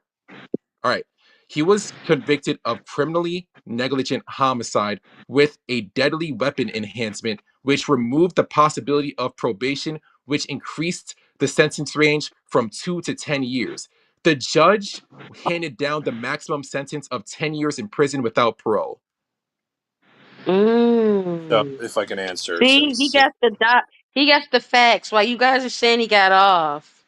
All right. He was convicted of criminally negligent homicide with a deadly weapon enhancement, which removed the possibility of probation, which increased the sentence range from 2 to 10 years. The judge handed down the maximum sentence of 10 years in prison without parole. Mm. If I can answer, See, he since got the he got the facts. While you guys are saying he got off.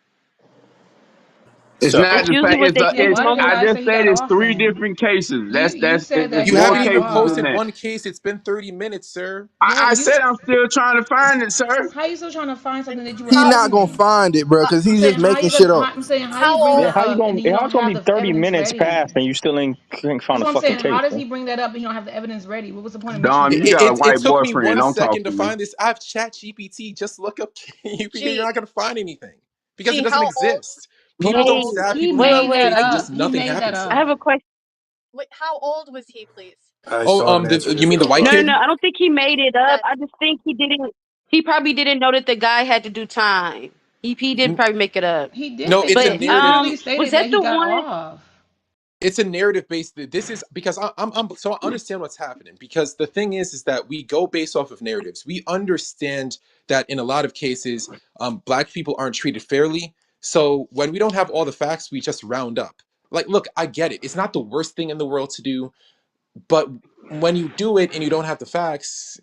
It's so not That's the usually fact. what they Yeah, say why did the I guy most. just say he said got it's off three then? different cases. You said that You he More haven't got even cases than off. posted that. one case. It's been 30 minutes, sir. Yeah, I you. said I'm still trying to find it, sir. How you still trying to find something that you were He How not gonna arguing? find it, bro, uh, because I'm he's saying just how making you shit gonna. up. I'm saying how you how bring Yeah, that old? how you up gonna and then you how don't it's gonna have be the 30 evidence minutes past ready. and you still ain't can't find That's a what I'm fucking saying. case, How does bro? he bring that up and you don't have the evidence ready? What was the point of mentioning Dom, the you It, got case? a it, it white took me boyfriend. one Don't talk second to to me. find this. I have Chat GPT. Just look up. You're G not going to find anything because it G doesn't how old? exist. People How don't Hey, old was stab He he? people in wait, made that cases and wait. just up. He nothing made that happens to I them. have up. a question. Wait, how old was he, please? I Oh, still haven't answered you if mean the you'll white allow No, no, me. no. kid? I don't think he made it up. Yes. I just think he didn't. He probably didn't know that the guy had to do time. He didn't N- probably make it up. He did No, make it's it a But up. He narrative. literally was stated that that he the got one? off. It's a narrative based. This is because so I understand what's happening, because the thing is that we go based off of narratives. We understand that in a lot of cases, black people aren't treated fairly. So when we don't have all the facts, we just round up. Like, look, I get it. It's not the worst thing in the world to do, but when you do it and you don't have the facts,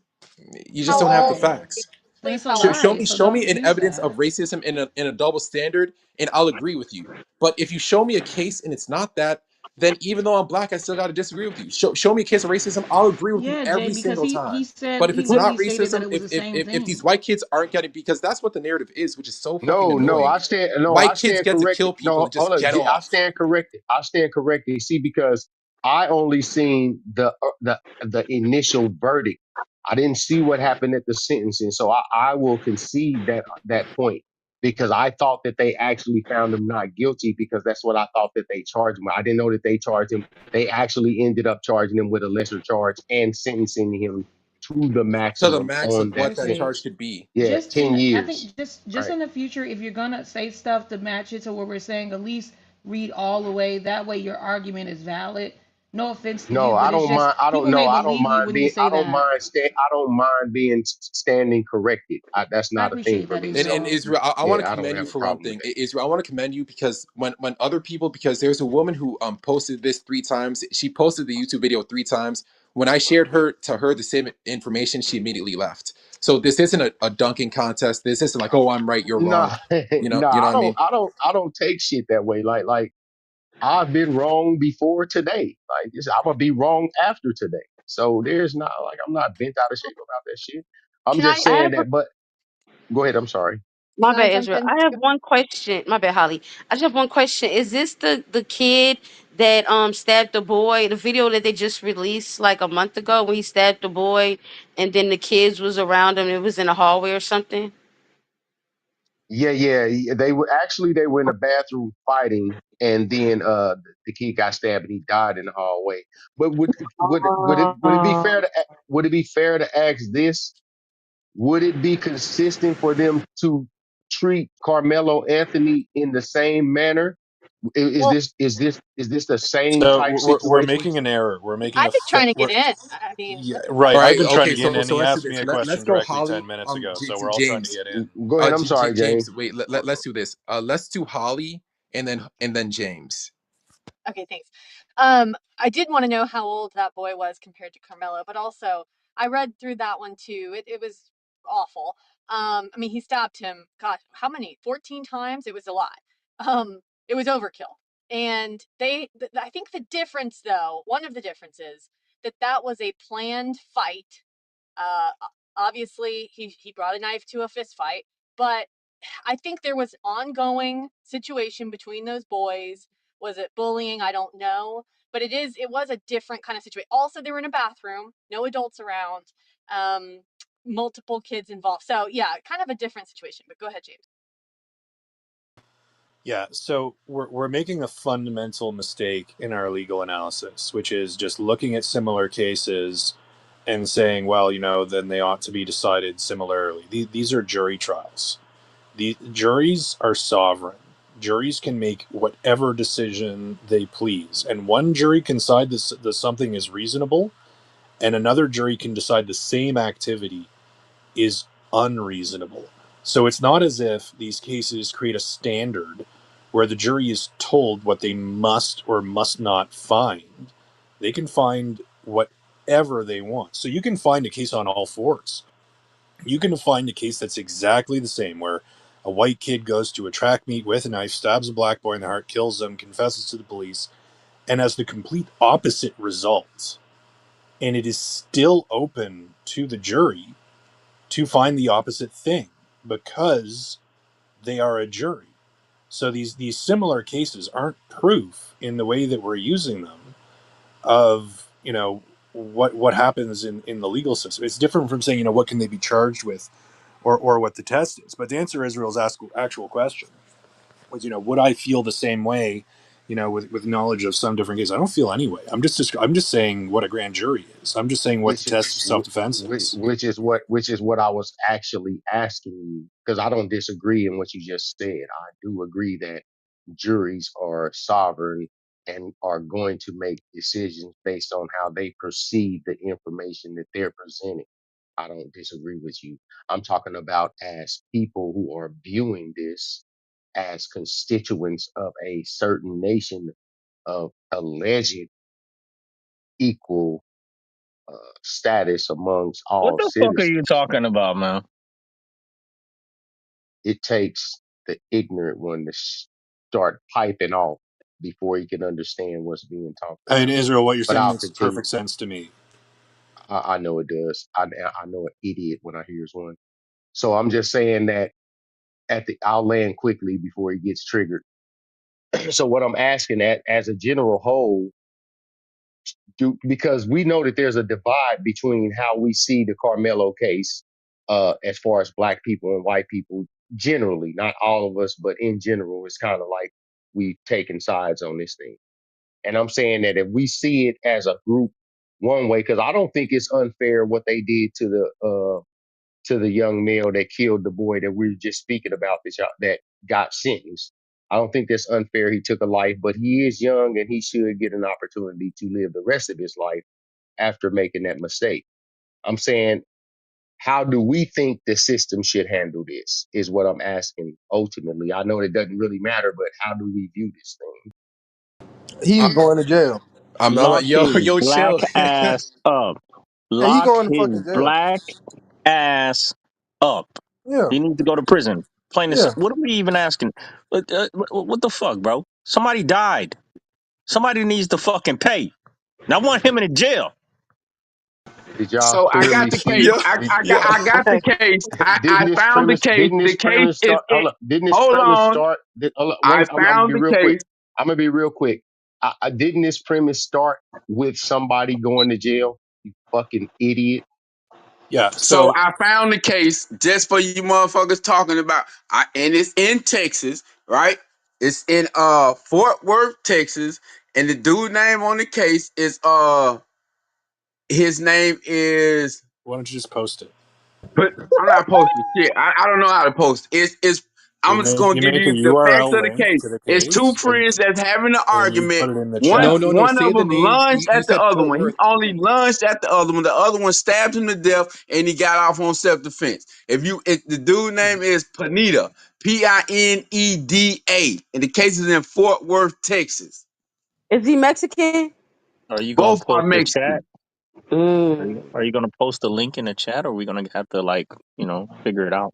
you just How don't have the old? Right. facts. And Please, it's a how old? Show lie. me So show don't me an use evidence of that. racism in a double standard, and I'll agree with you. But if you show me a case and it's not that, then even though I'm black, I still got to disagree with you. Show me a case of racism, I'll agree with you Yeah, Jay, every because single he time. said But if he it's literally not stated that racism, it was the same if these thing. white kids aren't getting, because that's what the narrative is, which is so fucking No, no, annoying. I White kids stand get to corrected. kill people No, and hold just on. get I off. stand corrected. I stand corrected. See, because I only seen the initial verdict. I didn't see what happened at the sentencing. So I will concede that point because I thought that they actually found him not guilty because that's what I thought that they charged him. I didn't know that they charged him. They actually ended up charging him with a lesser charge and sentencing him to the To the maximum max on of Let me that what that say, sentence. charge could be. Yeah, just 10 I years. think just Right. in the future, if you're gonna say stuff to match it to what we're saying, at least read all the way. That way, your argument is valid. No offense to No, you, I but it's don't just mind. I don't people know. may believe you when you say that. I don't mind being standing corrected. That's I not a thing appreciate for that, me. And So Israel. Israel, I want to yeah, I don't commend you have a for one problem with thing. that. Israel, I want to commend you because when other people, because there's a woman who posted this 3 times. She posted the YouTube video 3 times. When I shared her the same information, she immediately left. So this isn't a dunking contest. This isn't like, oh, I'm right, you're No, wrong. no, You know what I mean? I don't take shit that way. Like I've been wrong before today. Like I'm gonna be wrong after today. So there's not like I'm not bent out of shape about that shit. I'm Can just I I saying have a that. But go ahead. I'm sorry. my can I bad, jump Israel. in? I have one question. My bad, Holly. I just have one question. Is this the kid that stabbed the boy? The video that they just released like a month ago when he stabbed the boy, and then the kids was around him. It was in a hallway or something. Yeah. They were in the bathroom fighting, and then the kid got stabbed and he died in the hallway. But would it be Uh, would it be fair to ask this? Would it be consistent for them to treat Carmelo Anthony in the same manner? Is Well, this the same So type we're situation? making an error. We're making I've a been trying to we're get in. I mean, yeah, that's a right. All I've right. been trying Okay. to get in, So and he let's do asked me this. a question Let's go, directly Holly. 10 minutes ago. So we're all trying to James. get in. Go ahead. I'm sorry, James. James. Wait. Or- Let's do this. Let's do Holly and then James. okay. Thanks. I did want to know how old that boy was compared to Carmelo, but also I read through that one too. It was awful. I mean, he stabbed him. God, how many? 14 times. It was a lot. It was overkill. And I think the difference, though, one of the differences that that was a planned fight. Obviously, he brought a knife to a fist fight, but I think there was ongoing situation between those boys. Was it bullying? I don't know, but it was a different kind of situation. Also, they were in a bathroom, no adults around, um, multiple kids involved. So yeah, kind of a different situation. But go ahead, James. Yeah. So we're making a fundamental mistake in our legal analysis, which is just looking at similar cases and saying, well, then they ought to be decided similarly. These are jury trials. The juries are sovereign. Juries can make whatever decision they please, and one jury can decide that something is reasonable, and another jury can decide the same activity is unreasonable. So it's not as if these cases create a standard where the jury is told what they must or must not find. They can find whatever they want. So you can find a case on all fours. You can find a case that's exactly the same, where a white kid goes to a track meet with a knife, stabs a black boy in the heart, kills him, confesses to the police, and has the complete opposite result. And it is still open to the jury to find the opposite thing because they are a jury. So these similar cases aren't proof in the way that we're using them of what happens in the legal system. It's different from saying what can they be charged with or what the test is. But to answer Israel's actual question was would I feel the same way with knowledge of some different cases? I don't feel any way. I'm just saying what a grand jury is. I'm just saying what the which test of self-defense is. which is what I was actually asking you, because I don't disagree in what you just said. I do agree that juries are sovereign and are going to make decisions based on how they perceive the information that they're presenting. I don't disagree with you. I'm talking about as people who are viewing this as constituents of a certain nation of alleged equal status amongst What all the fuck are you citizens. talking about, man? It takes the ignorant one to start piping off before he can understand what's being talked In about. Israel, what you're But saying I'll makes continue. perfect sense to me. I know it does. I know an idiot when I hears one. So I'm just saying that I'll land quickly before he gets triggered. So what I'm asking at as a general whole, because we know that there's a divide between how we see the Carmelo case, as far as black people and white people generally, not all of us, but in general, it's kind of like we've taken sides on this thing. And I'm saying that if we see it as a group one way, because I don't think it's unfair what they did to the young male that killed the boy that we were just speaking about, that got sentenced. I don't think that's unfair. He took a life, but he is young and he should get an opportunity to live the rest of his life after making that mistake. I'm saying, how do we think the system should handle this? Is what I'm asking ultimately. I know it doesn't really matter, but how do we view this thing? Uh, He's going to jail. Lock yo his yo black chill. ass up. Yeah, he Lock going to his fucking jail. black ass up. Yeah, He needs to go to prison. Plain as yeah. what are we even asking? What the fuck, bro? Somebody died. Somebody needs to fucking pay. And I want him in a jail. Did y'all So I got clearly the case. see? yo yo. I got the Okay. case. I found the case. Didn't The this case premise is start? in. Didn't this Hold premise on. start? I I'm gonna found be the real quick. case. I'm gonna be real quick. Didn't this premise start with somebody going to jail? You fucking idiot. Yeah. So So I found the case just for you motherfuckers talking about. And it's in Texas, right? It's in Fort Worth, Texas, and the dude name on the case is his name is. why don't you just post it? But I'm not posting shit. I don't know how to post. It's I'm just gonna You give make a you the facts URL of the link case. to the It's two case, friends that's having an and you argument. put it in the One No, chat. no, no. one Say of the them names. lunged You at the said other Fort one. He Worth. only lunged at the other one. The other one stabbed him to death, and he got off on self defense. If the dude name is Pineda, Pineda, and the case is in Fort Worth, Texas. Is he Mexican? Are you gonna Both are post the chat? Mexican. Mm. Are you gonna post a link in the chat, or are we gonna have to like figure it out?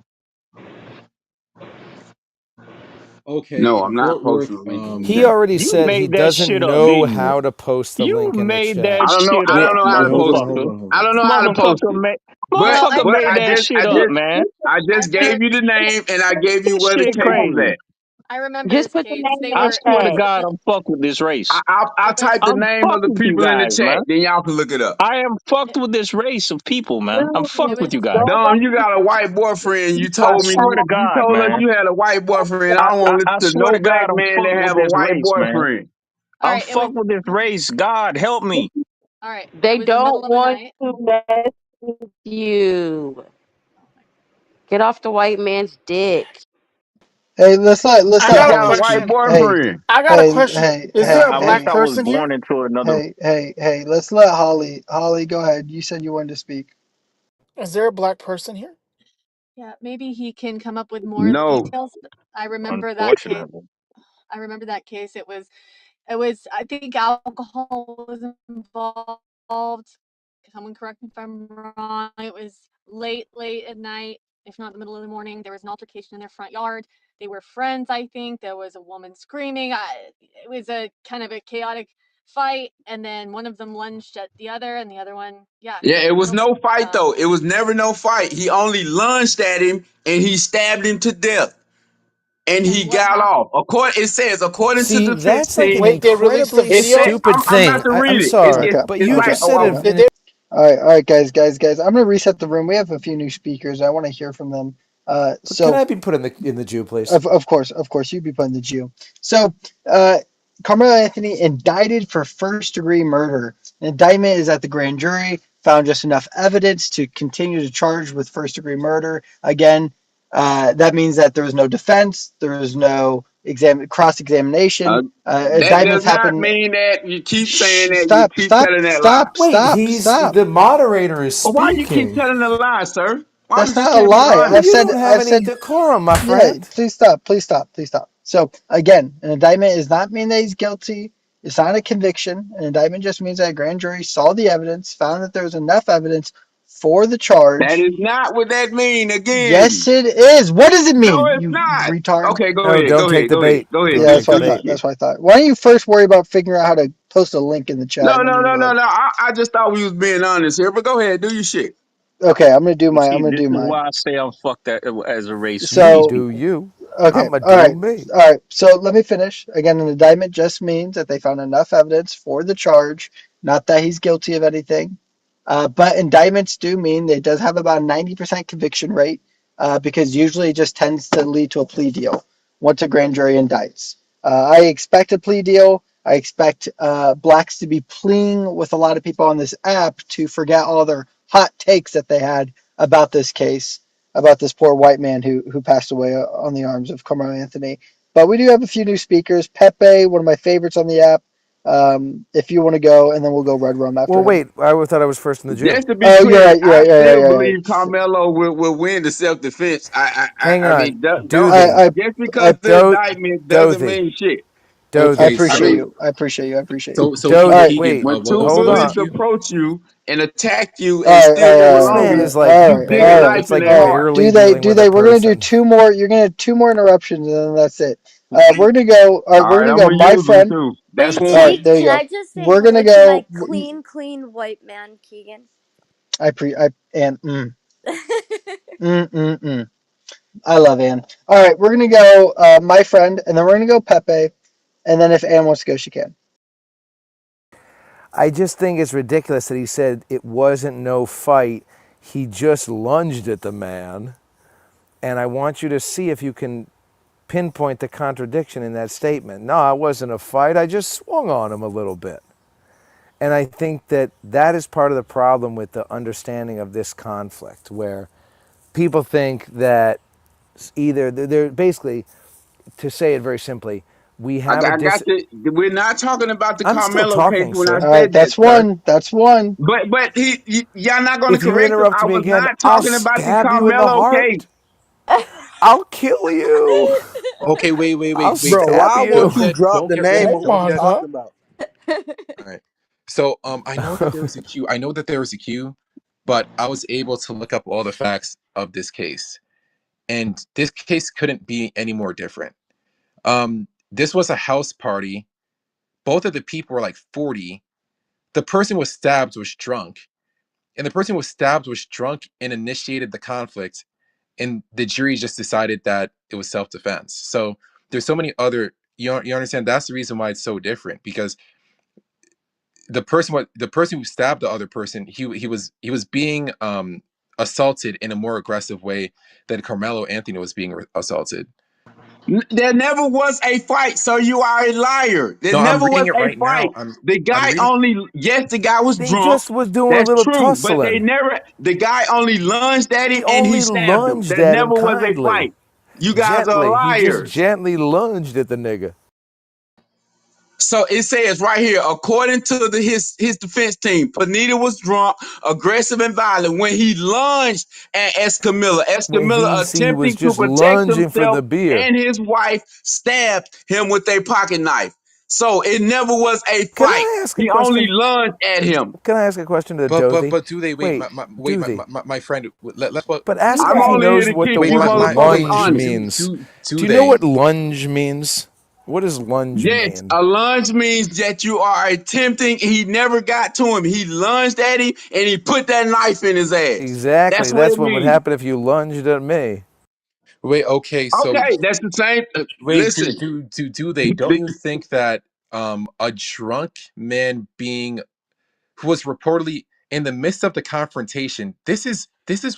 Okay, No, in I'm not Fort Worth. posting a link in the He chat. already You said he made that doesn't shit up, know didn't you? how to post the You link in the made chat. that shit I up, don't know how to Wait, post hold it. motherfucker. on, hold I on. don't know how to post Motherfucker it. made But Well, I motherfucker made remember that this. shit up, man. I I remember gave you the name and I gave you This where the shit case was crazy. at. I remember Just this put the case. name They in I the were swear it to chat. was God, I'm fucked with this race. I'll it was type the I'm name of fucked the with you people in the guys, chat. man. Then y'all can look it up. I am fucked it, with this race of people, man. I'm Dude, it fucked with was you guys. go Dom, back you got a white boyfriend. You I told me swear to you God, told us man. you had a white boyfriend. I don't want to I listen to swear no to God, black I'm man that fucked with have a this white race, man. boyfriend. all I'm right. It was fucked with this race. God help me. all right. It They was the middle don't of the want night. to mess with you. Get off the white man's dick. Hey, let's I He let got a got a Holly white speak. question. Hey, boyfriend. I got a hey, question. hey, Is hey, there a I wish black hey, I was person here? born into another. hey. Let's let Holly. Holly, go ahead. You said you wanted to speak. Is there a black person here? Yeah, maybe he can come up with more No. details. I remember that case. Unfortunately, I remember that case. It was I think alcohol was involved. Someone correct me if I'm wrong. It was late at night, if not the middle of the morning. There was an altercation in their front yard. They were friends, I think. There was a woman screaming. It was a kind of a chaotic fight, and then one of them lunged at the other, and the other one, yeah, Yeah, it was killed him. no fight though. It was never no fight. He only lunged at him and he stabbed him to death. And And he what got happened? off. It says, according to See, the defense that's like an team, Wait, they released the incredibly it video? said, stupid I'm about thing. to read I'm it. sorry, Okay, but It's you like, okay, just oh, said okay. an Did they? All right, guys. I'm gonna reset the room. We have a few new speakers. I want to hear from them. Can So I be put in the Jew, please? of course, you'd be playing the Jew. So, Carmelo Anthony indicted for first degree murder. An indictment is that the grand jury found just enough evidence to continue to charge with first degree murder. Again, that means that there was no defense, there was no cross examination. uh, that does Indictments not happen. mean that you keep saying Shh, that, you keep telling that lie. Wait, he's stop. the moderator is But why you keep speaking. telling the lie, sir? Why That's we just not a can't be lie. honest? You don't have I've any said decorum, my Yeah, friend. please stop. So again, an indictment does not mean that he's guilty. It's not a conviction. An indictment just means that a grand jury saw the evidence, found that there was enough evidence for the That charge. is not what that mean Yes, again. it is. What does it No, mean, it's you not. retard? Okay, No, don't take the bait. go Don't Yeah, ahead, that's take the what I do your bait. thought. shit. That's what I thought. Why don't you first worry about figuring out how to post a link in the chat, No, and then no, you no, no, like, no. I just thought we was being honest here, but go ahead, do your shit. okay, I'm see, gonna this do is mine. why I say I'm fucked as a race with You these So do people. you. Okay. I'ma All do right. me. All right. So let me finish. Again, an indictment just means that they found enough evidence for the charge, not that he's guilty of anything. But indictments do mean they does have about a 90% conviction rate because usually it just tends to lead to a plea deal once a grand jury indicts. I expect a plea deal. I expect blacks to be pleading with a lot of people on this app to forget all their hot takes that they had about this case, about this poor white man who passed away on the arms of Carmelo Anthony. But we do have a few new speakers. Pepe, one of my favorites on the app. If you want to go, and then we'll go Red Rum after Well, him. wait. I thought I was first in the Jew. Just to be Oh, you're clear, right. You're I right. still You're right. believe Carmelo will win the self defense. Hang I on, mean, Dothan. just I, because the Do indictment doesn't Dothy. mean shit. I Dothy. Okay, appreciate so you. I appreciate you. I appreciate you. so so All Keegan, right. Wait. When two What Hold was on. bullets you? approach you and attack you and All right. still get This along man you, is like you dig a All knife right. it's in like their All right. heart. barely dealing Do with a they? We're gonna do person. two more. You're gonna have two more interruptions, and then that's it. We're gonna go. All right. All We're right, gonna I'm go. gonna My use them friend. too. That's Wait, All one. right. There you can go. I just say We're gonna hello to go. my clean white man, Keegan? I pre. I and I love Ann. All right. We're gonna go. My friend, and then we're gonna go Pepe, and then if Ann wants to go, she can. I just think it's ridiculous that he said it wasn't no fight. He just lunged at the man. And I want you to see if you can pinpoint the contradiction in that statement. No, it wasn't a fight. I just swung on him a little bit. And I think that that is part of the problem with the understanding of this conflict, where people think that Either they're basically, to say it very simply, we have a I got the. We're not talking about the I'm still Carmelo case talking, when I sir. All right, said that, that's sir. one. That's one. But y'all not going to If you correct him. interrupt I me was again, not I'll talking about the stab you in the Carmelo case, heart. I'll kill you. Okay, wait, wait, I'll wait, wait. Bro, stab why you. won't Don't you get drop don't the get ready. name Oh of what Don't we're my get God. talking about? all right. So I know that there was a queue. I know that there was a queue, but I was able to look up all the facts of this case. And this case couldn't be any more different. This was a house party. Both of the people were like 40. The person was stabbed was drunk. And the person who was stabbed was drunk and initiated the conflict. And the jury just decided that it was self-defense. So there's so many other you understand that's the reason why it's so different because the person who stabbed the other person he was being assaulted in a more aggressive way than Carmelo Anthony was being assaulted. there never was a fight. So you are a liar. There No, I'm never reading was it a right now. fight. The I'm guy reading. only. Yes, the guy was They drunk. just was doing a That's little true. But they tussling. never. The guy only lunged at him He and he only stabbed him. lunged There at him never was a kindly. fight. You guys are Gently. He just liars. gently lunged at the nigga. So it says right here, according to his defense team, Panita was drunk, aggressive, and violent when he lunged at Escamilla. When Escamilla, he was attempting to just protect lunging for himself the beer. and his wife, stabbed him with a pocket knife. So it never was a Can fight. I ask a He only question? lunged at him. Can I ask a question to the But Dothy? do they wait? Wait, Wait, Doothy. my friend. Let's what? But ask him I'm if he only here knows to what the keep Wait, you word motherfuckers wait. lunge honest. means. Do Do you know they? what lunge means? What does lunge Yes, mean? a lunge means that you are attempting. He never got to him. He lunged at him and he put that knife in his ass. Exactly. That's what That's it what would means. happen if you lunged at me. Wait, okay. So Okay, that's the same. wait, Listen, do they? Don't you think that a drunk man being who was reportedly in the midst of the confrontation. This is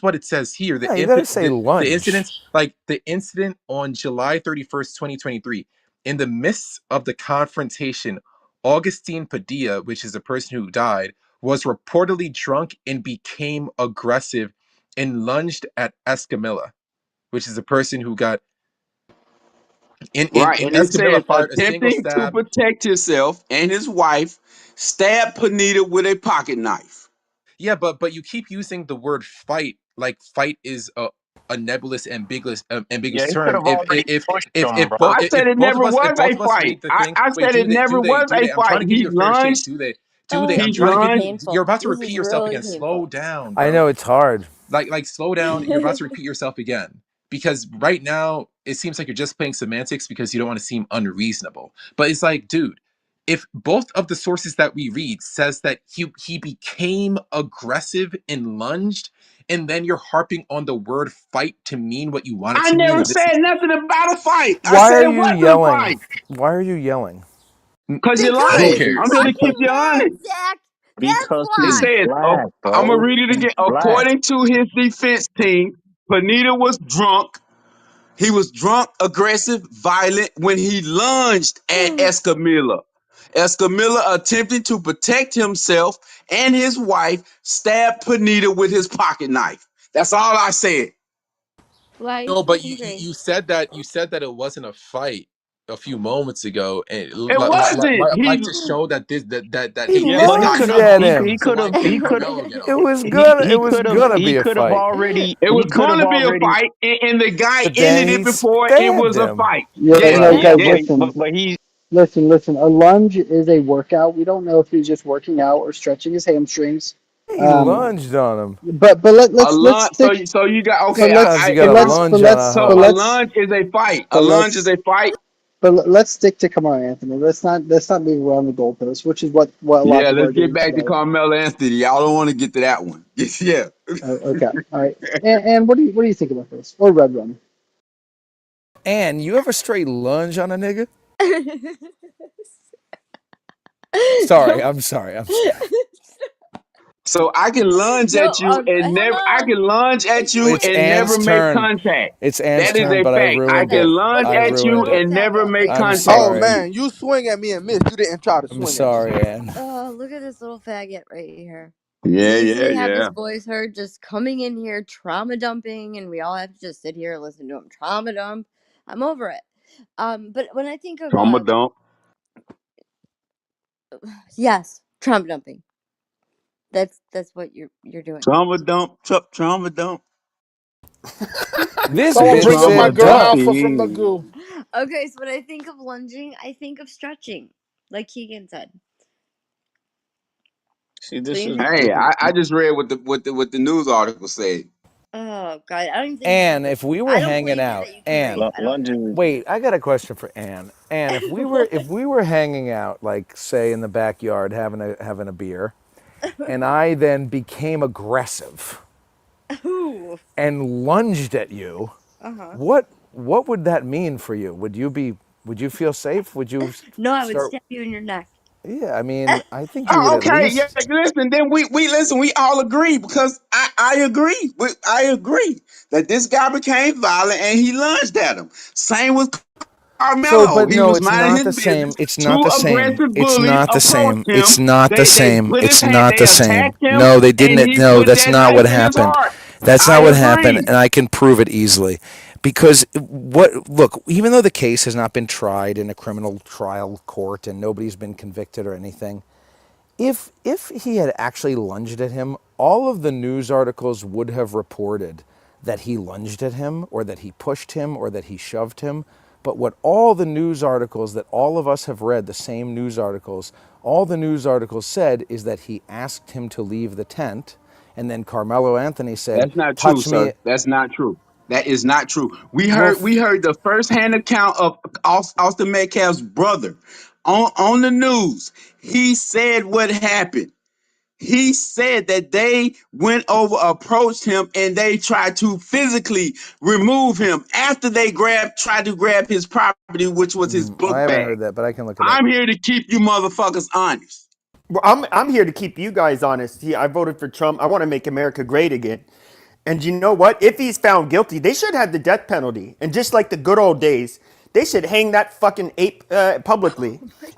what it says here. Yeah, you gotta say The lunge. incident, like the incident on July 31st, 2023, in the midst of the confrontation, Augustine Padilla, which is the person who died, was reportedly drunk and became aggressive and lunged at Escamilla, which is the person who got right, in and it says Escamilla fired a single attempting to stab. protect himself and his wife, stabbed Panita with a pocket knife. Yeah, but you keep using the word fight like fight is a nebulous, Yeah, ambiguous he could term. have already pushed him, bro. I said it never If was both a of us fight. read the thing, I wait, said it never was do a they? I'm trying fight. to give He you a fair shake. lunged. Do they? Oh, I'm He this trying to is give lunged. you. You're painful. about to This is repeat yourself really again. Slow painful. down, I bro. know it's hard. Like slow down. You're about to repeat yourself again because right now it seems like you're just playing semantics because you don't want to seem unreasonable. But it's like, dude, if both of the sources that we read says that he became aggressive and lunged, and then you're harping on the word fight to mean what you want it I to mean, never and this said is nothing about a fight. I Why said are it you wasn't a yelling? fight. Why are you yelling? Cause you're who Because lying. he's I'm cares? here to Who keep fucking you cares? mad, honest. Zach. That's Because It he's why. says, black, I'm gonna bro. read it He's again. black. According to his defense team, Panita was drunk. He was drunk, aggressive, violent when he lunged at Escamilla. Escamilla, attempting to protect himself and his wife, stabbed Panita with his pocket knife. That's all I said. Why are you No, but speaking Greek? you said that it wasn't a fight a few moments ago, and It wasn't. like He to show that He hey, Yeah, this but he guy's could lunged have not at he buffering. him. So why can't he could Carmelo get It off? was gonna it he was could have gonna be a fight. it was he could going have to be a already fight, and the guy But then ended he it before it stabbed was a him. fight. Yeah, Yes, no, yeah, guys, yes. listen, but he listen. A lunge is a workout. We don't know if he's just working out or stretching his hamstrings. He Um, lunged on him. but A let's lunge. stick. So you got okay. Sometimes you But gotta let's lunge on a So hoe. a lunge is a fight. A but lunge is let's a fight. let's stick to come on, Anthony. Let's not move around the goalposts, which is what a lot of Yeah, people let's are get doing back to today. Carmelo Anthony. Y'all don't want to get to that one. Yeah. Okay, all right. And what do you think about this or Red Rum? And you ever straight lunge on a nigga? Sorry, Don't. I'm sorry. I'm sorry. So I can lunge No, at you and hang never. I on. can lunge at you It's and never Anne's make turn. contact. It's Anne's That is turn, a but I fact. I ruined can it. Okay, lunge I okay, at you ruined little it. and never faggot. make I'm contact Oh with sorry. you. man, you swing at me and miss. You didn't try to I'm swing at me. sorry, Anne. Oh, look at this little faggot right here. Yeah, He yeah, doesn't have his yeah. voice heard, just coming in here trauma dumping, and we all have to just sit here and listen to him trauma dump. I'm over it. But when I think of Trauma dump. yes, trauma dumping. That's what you're doing. Trauma dump. Trauma dump. This Someone bitch bring up my Trauma said girl dump. Alpha from the dumpy. goo. Okay, so when I think of lunging, I think of stretching, like Keegan said. See, So this you is think, Hey, I just read what the news article said. oh God, I don't even think you Anne, can. if we were I don't hanging believe you out, that you can Anne, breathe. I don't. lunging. wait, I got a question for Anne. Anne, if What? we were hanging out, like say in the backyard having a beer, and I then became aggressive Ooh. and lunged at you, Uh huh. what would that mean for you? Would you feel safe? Would you No, I would start? stab you in your neck. Yeah, I mean, I think you would Oh, at okay. Yeah, least. listen. Then we listen. We all agree because I agree. I agree that this guy became violent and he lunged at him. Same with So, Carmelo. but He no, was it's minding not his the business. same. It's not Two the same. aggressive It's bullies not the approached same. him. It's not the They same. put his It's hand. not They the same. attacked him, No, they and didn't. he No, put that's that not knife what in his happened. heart. That's I not what happened, agree. and I can prove it easily. Because what? Look, even though the case has not been tried in a criminal trial court and nobody's been convicted or anything, if he had actually lunged at him, all of the news articles would have reported that he lunged at him or that he pushed him or that he shoved him. But what all the news articles that all of us have read, the same news articles, all the news articles said is that he asked him to leave the tent. And then Carmelo Anthony said, That's not true, touch sir. me. That's not true. That is not true. We Well, heard we heard the first hand account of Austin Metcalf's brother on the news. He said what happened. He said that they went over, approached him, and they tried to physically remove him after they tried to grab his property, which was his I book haven't bag. heard that, but I can look it up. I'm here to keep you motherfuckers honest. Well, I'm here to keep you guys honest. I voted for Trump. I want to make America great again. And you know what? If he's found guilty, they should have the death penalty. And just like the good old days, they should hang that fucking ape publicly. Oh my.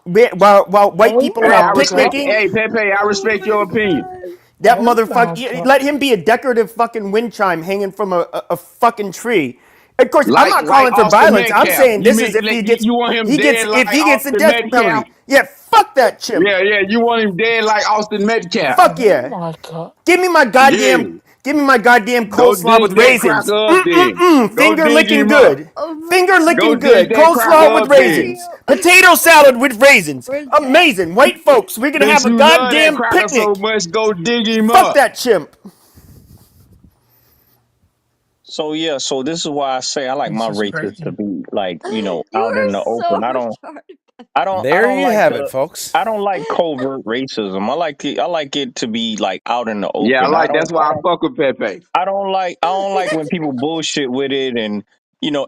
While white Oh people are Hey, out I my respect. picnicking, Hey, god. Pepe, I Oh respect your my opinion. god. that Oh my motherfucker, god. let him be a decorative fucking wind chime hanging from a fucking tree. Of course, I'm Like not like calling for Austin violence. I'm Metcalf. saying You this is mean if you want him dead like if he gets the Austin death Metcalf? penalty. Yeah, fuck that chimp. Yeah, yeah. You want him dead like Austin Metcalf? Fuck Oh yeah. my god. Yeah. Give me my goddamn Go coleslaw with dig that raisins. cracker up then. Go Finger dig licking him up. good. Oh my Finger Go licking god. dig good. that Coleslaw cracker with up then. raisins. Damn. Potato salad with raisins. Where's that? Amazing. White folks, we're gonna Since have a you love that goddamn cracker so picnic. much, go dig him Fuck up. that chimp. So yeah, so this is why I say I like This my is races to crazy. be like, You out in are the so open. retarded. I There don't you like have it, the folks. I don't like covert racism. I like it to be like out in the Yeah, I open. like. That's why I fuck with Pepe. I don't like when people bullshit with it and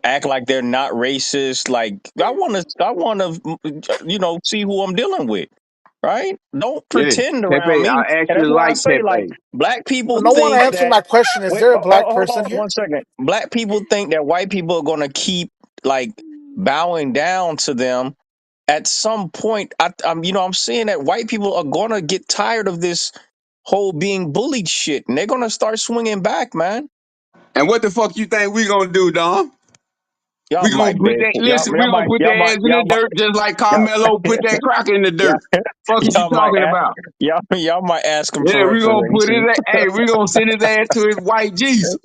act like they're not racist. Like I want to see who I'm dealing with. Right? Don't Yeah, pretend around Pepe. me. I And that's actually why I like say like Pepe. black people No one think answered that my question. Is wait, there a black hold person on here? 1 second. Black people think that white people are going to keep like bowing down to them. At some point, I'm seeing that white people are going to get tired of this whole being bullied shit, and they're going to start swinging back, man. And what the fuck you think we gonna do, Dom? Y'all We gonna might put beg that. for Listen, we gonna put their ass in the dirt just like y'all, Carmelo put that cracker in the y'all, dirt. Fuck is you y'all might talking ask, about? y'all might ask him Yeah, for we gonna put his. reparations. Hey, we gonna send his ass to his white Jesus,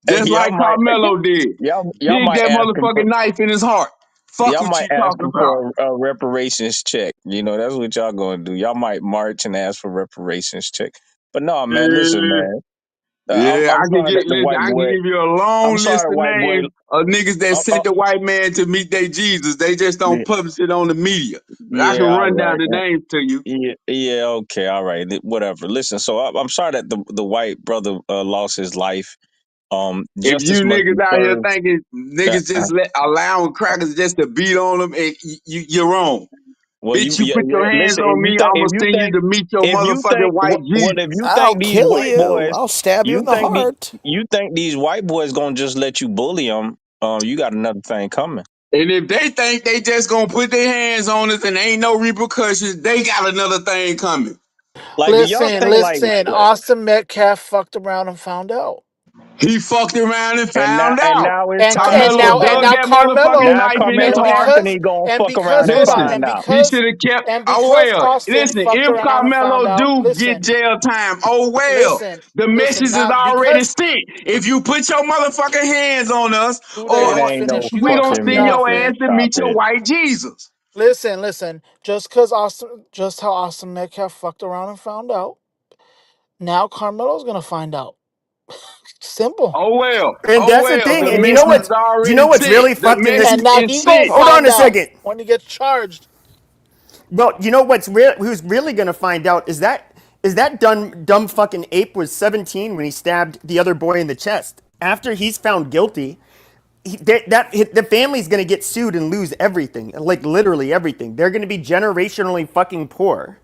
Hey, just like Carmelo did. y'all Dig might that ask him for motherfucking knife in his heart. Fuck y'all what might you ask talking him about? for a reparations check. That's what y'all gonna do. Y'all might march and ask for reparations check. But no, man, listen, Yeah, man. yeah. I'm I can sorry that get. the Listen, white I can boy. give you a I'm long sorry, list the of white boy. names of niggas that Uh, uh, sent the white man to meet their Jesus. They just don't publish it on the media. But I can yeah, all run down right. the names to you. Yeah, yeah, okay, all right, whatever. Listen, so I'm sorry that the white brother lost his life. If you Justice must niggas be out here served. thinking Uh, niggas uh, just allowing crackers just to beat on them, and you're wrong. well, Bitch, you put your hands listen. on me, I'ma send you to meet your motherfucking white If Jesus. you I'll think these kill white you. boys, I'll stab you in you the think the heart. you think these white boys gonna just let you bully them? You got another thing coming. And if they think they just gonna put their hands on us and ain't no repercussions, they got another thing coming. Like, do y'all Listen, think like, listen. Austin Metcalf fucked around and found out. He fucked around and and now found out. it's And and Carmelo now Carmelo and dug turn. now that Carmelo, motherfucking Now knife in his and Carmelo heart. Anthony gonna fuck around and hold on, Listen, find out. he should have kept. Oh well. Austin Listen, fucked if around and found Carmelo out. do get Listen, jail time, oh well. listen, The listen. message is Now already because sent. If you put your motherfucking hands on us, Dude, or It let me ain't no finish. You we gonna gonna cut fucking me send off, your message. ass man. to Stop meet your it. white Jesus. Listen. Just how Austin Metcalf fucked around and found out. Now Carmelo's gonna find out. Simple. Oh well. And Oh that's the well. thing. The And message is do you already know what's sent. really The fucked in this? message And now is he gonna sent. Hold on find a out second. when he gets charged. Well, you know what's real? Who's really gonna find out is that dumb fucking ape was 17 when he stabbed the other boy in the chest. After he's found guilty, the family's gonna get sued and lose everything, like literally everything. They're gonna be generationally fucking poor.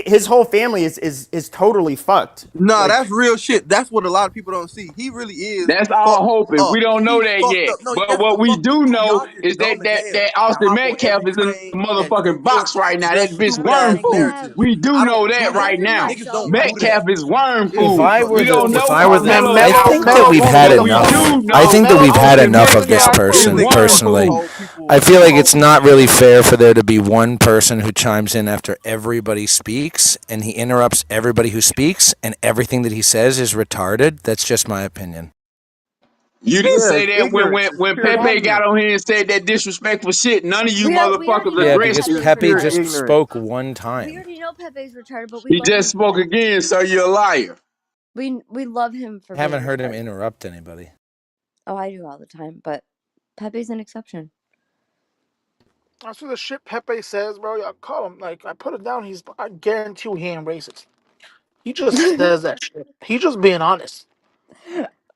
His whole family is totally fucked. Nah, Like, that's real shit. That's what a lot of people don't see. He really is That's fucked all hoping. We up. don't know He's that fucked yet. up. No, But that's what the we fucked up do thing. know Y'all just is that dumb as that, hell that and Austin hop on Metcalf every is in a train and motherfucking push box right now. that That bitch stupid Austin worm ass food. Metcalf narrative. We do I know don't that do that. right doesn't now. watch Niggas Salt don't and do that. Metcalf Pepper. is worm If food. I But were We niggas the don't just if know I were talking them, shit. Carmelo's I Melo, think outcome, that Melo we've gonna had but get him we enough. do though. I know think that Melo, we've had Austin enough of Melo's this Metcalf gonna is person Niggas worm want to personally. food. call people I feel like it's pussies. not really fair for there to be one person who chimes in after everybody speaks and he interrupts everybody who speaks and everything that he says is retarded. That's just my opinion. You didn't Yeah, say it's that when ignorance. when It's when pure That Pepe got ignorance. on here and said that disrespectful shit. None of you we motherfuckers already know Yeah, that because addressed It's it. Pepe's Pepe pure just retarded. ignorance. spoke one We time. already know Pepe's retarded, but we He love just him for spoke it. again, so you're a liar. We love him for I haven't being heard him retarded. interrupt anybody. Oh, I do all the time, but Pepe's an exception. that's what the shit Pepe says, bro. I call him like I put it down. I guarantee you he ain't racist. He just says that shit. He just being honest.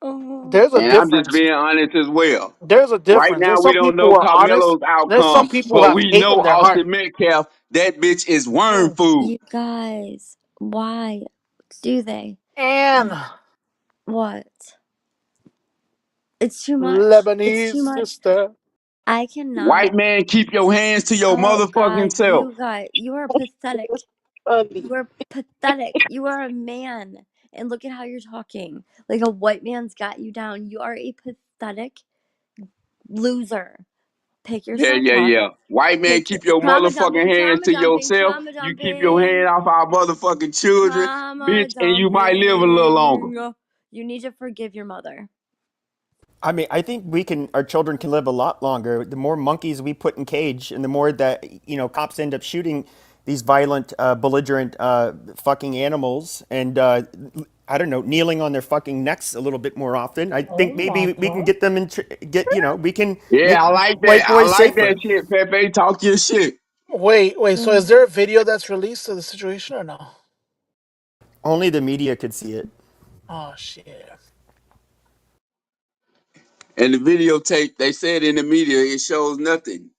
Oh, There's a And I'm just difference. being honest as well. There's a Right difference. now, There's we some don't people who know are honest. Carmelo's There's outcome, some people who but have we hate know in their heart. Austin Metcalf. That bitch is worm food. you guys, why do they? And What? It's too much. It's Lebanese too much. sister. I White cannot. man, keep your hands to your Oh motherfucking God, self. you guys, you are pathetic. You are pathetic. You are a man, and look at how you're talking. Like a white man's got you down. You are a pathetic loser. Pick Yeah, yourself yeah, up. yeah. White man, Pick your keep your trauma motherfucking dumping, hands trauma to dumping, yourself. trauma You keep your dumping, hand off our motherfucking children, trauma bitch, and you might live a little longer. dumping. You need to forgive your mother. I mean, I think our children can live a lot longer. The more monkeys we put in cage, and the more that cops end up shooting these violent, belligerent, fucking animals, and I don't know, kneeling on their fucking necks a little bit more often. I think Oh my maybe we can god. get them we can Yeah, make I like that. white I boys like that safer. shit, Pepe. Talk your shit. Wait. So Mm. is there a video that's released of the situation or no? Only the media could see it. Oh shit. And the videotape, they said in the media, it shows nothing.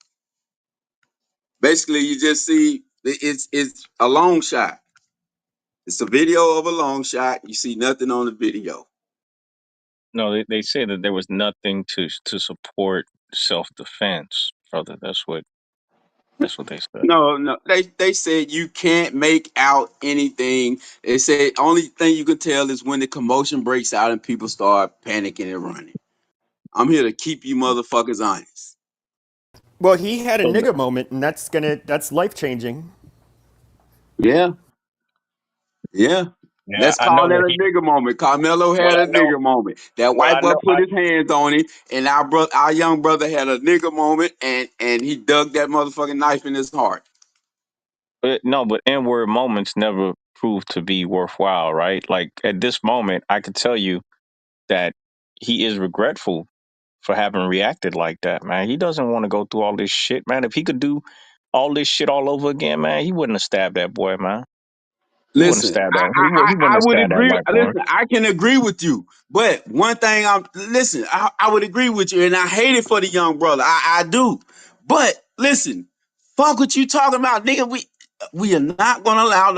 Basically, you just see it's a long shot. It's a video of a long shot. You see nothing on the video. No, they say that there was nothing to support self defense, brother. That's what they said. No, no. They said you can't make out anything. They said only thing you can tell is when the commotion breaks out and people start panicking and running. I'm here to keep you motherfuckers honest. Well, he had a So, nigga moment, and that's life changing. Yeah, yeah. yeah, Let's I know call that that a he. nigger moment. Carmelo Well, had a nigger moment. That white I boy know. put his hands on him, and our young brother had a nigger moment, and he dug that motherfucking knife in his heart. No, but inward moments never prove to be worthwhile, right? Like at this moment, I could tell you that he is regretful for having reacted like that, man. He doesn't want to go through all this shit, man. If he could do all this shit all over again, man, he wouldn't have stabbed that boy, man. He wouldn't have Listen, stabbed that. He wouldn't I have would stabbed that agree. white boy. Listen, I can agree with you. But one thing I would agree with you, and I hate it for the young brother. I do. But listen, fuck what you talking about, nigga. We are not gonna allow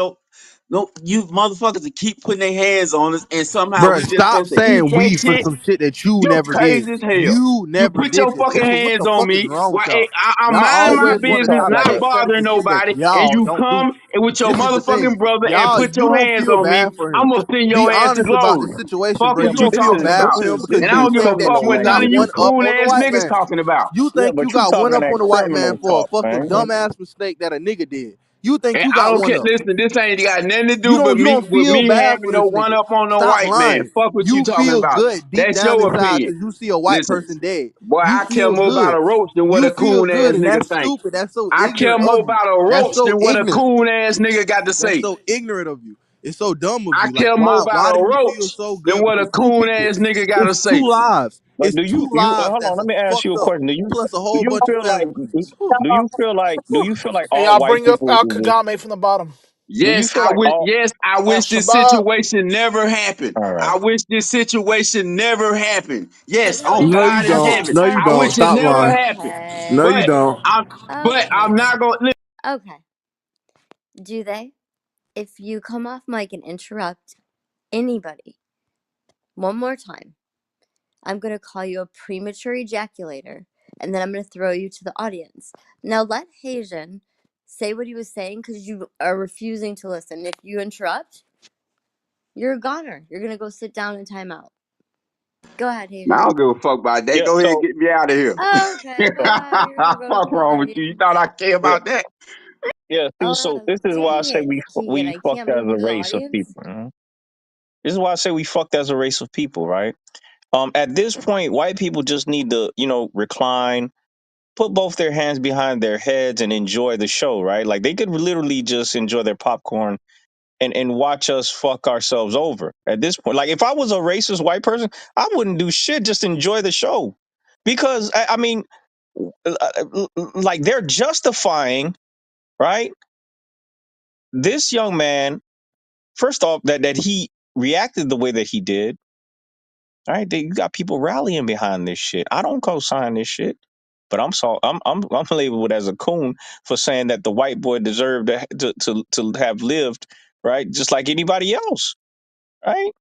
No, you motherfuckers to keep putting their hands on us, and somehow Bruh, we just stop supposed to eat saying that we for shit. some shit that you You never did. crazy as hell. You You never put did your this. fucking What hands the on fuck is me wrong with while y'all? I'm Y'all minding my always Okay, want to business, try to not okay. accept bothering the shit that nobody, and y'all you don't do. come and with your This is the motherfucking thing. brother and Y'all, put you your don't hands feel on me. bad for I'm him. gonna send Be your ass to honest about the glory. situation, Fuck bro. is Yeah, You you but don't this feel talking is bad this about? for him is because this And I you is don't give a think that fuck criminal you what none got of language. you one up coon on the ass white niggas man. talking about. You Yeah, think but you you got one talking up that on the white man criminal for a talk, fucking man. dumbass mistake that a nigga did. You think And you I got don't one care. up. Listen, this ain't got nothing to You do don't but you me don't with feel me bad having for no this one nigga. up on no Stop white man. lying. Fuck what you You talking feel about. good deep That's down your inside opinion. because you see a white Listen, person dead. boy, You I care feel more about good. a roach than what You a feel coon good, ass and nigga that's think. stupid. That's so I care ignorant more of you. about a That's roach so than what a ignorant. coon ass nigga got to That's say. so ignorant of you. It's so dumb of I you. Like care more about why a do you feel roach so than good? what a Because two coon people, ass nigga got to it's say. two lives. But It's do two you lives hold on? that's Let me ask you fucked a up. question. Plus a whole bunch of family. Whew. Do Whew. you feel like Hey, all y'all white bring up people? Kagame from the bottom. Do you Yes, feel like all? I wish this Shabab. situation never happened. All right. I wish this situation never happened. I Yes, really on No, you God in don't. heaven. No, you I don't. wish okay. it Stop never lying. happened. No, you Okay. But don't. I'm Okay. not gonna Okay. Do they? If you come off mic and interrupt anybody one more time, I'm going to call you a premature ejaculator and then I'm going to throw you to the audience. Now let Haitian say what he was saying because you are refusing to listen. If you interrupt, you're a goner. You're going to go sit down in timeout. Go ahead, I Haitian. don't give a fuck about that. Yeah. Go ahead and So get me out of here. Okay, bye. You're going to go to Fuck the wrong with you? You audience. thought I care yeah. about that? Yeah. So this is why I Dang say it, Keegan. we I fucked can't as move a you to the race of audience. people. This is why I say we fucked as a race of people, right? At this point, white people just need to, recline, put both their hands behind their heads, and enjoy the show, right? Like they could literally just enjoy their popcorn and watch us fuck ourselves over. At this point, like if I was a racist white person, I wouldn't do shit. Just enjoy the show, because I mean, like they're justifying, right? This young man, first off, that he reacted the way that he did. All right, you got people rallying behind this shit. I don't co-sign this shit, but I'm labeled as a coon for saying that the white boy deserved to have lived, right, just like anybody else, right?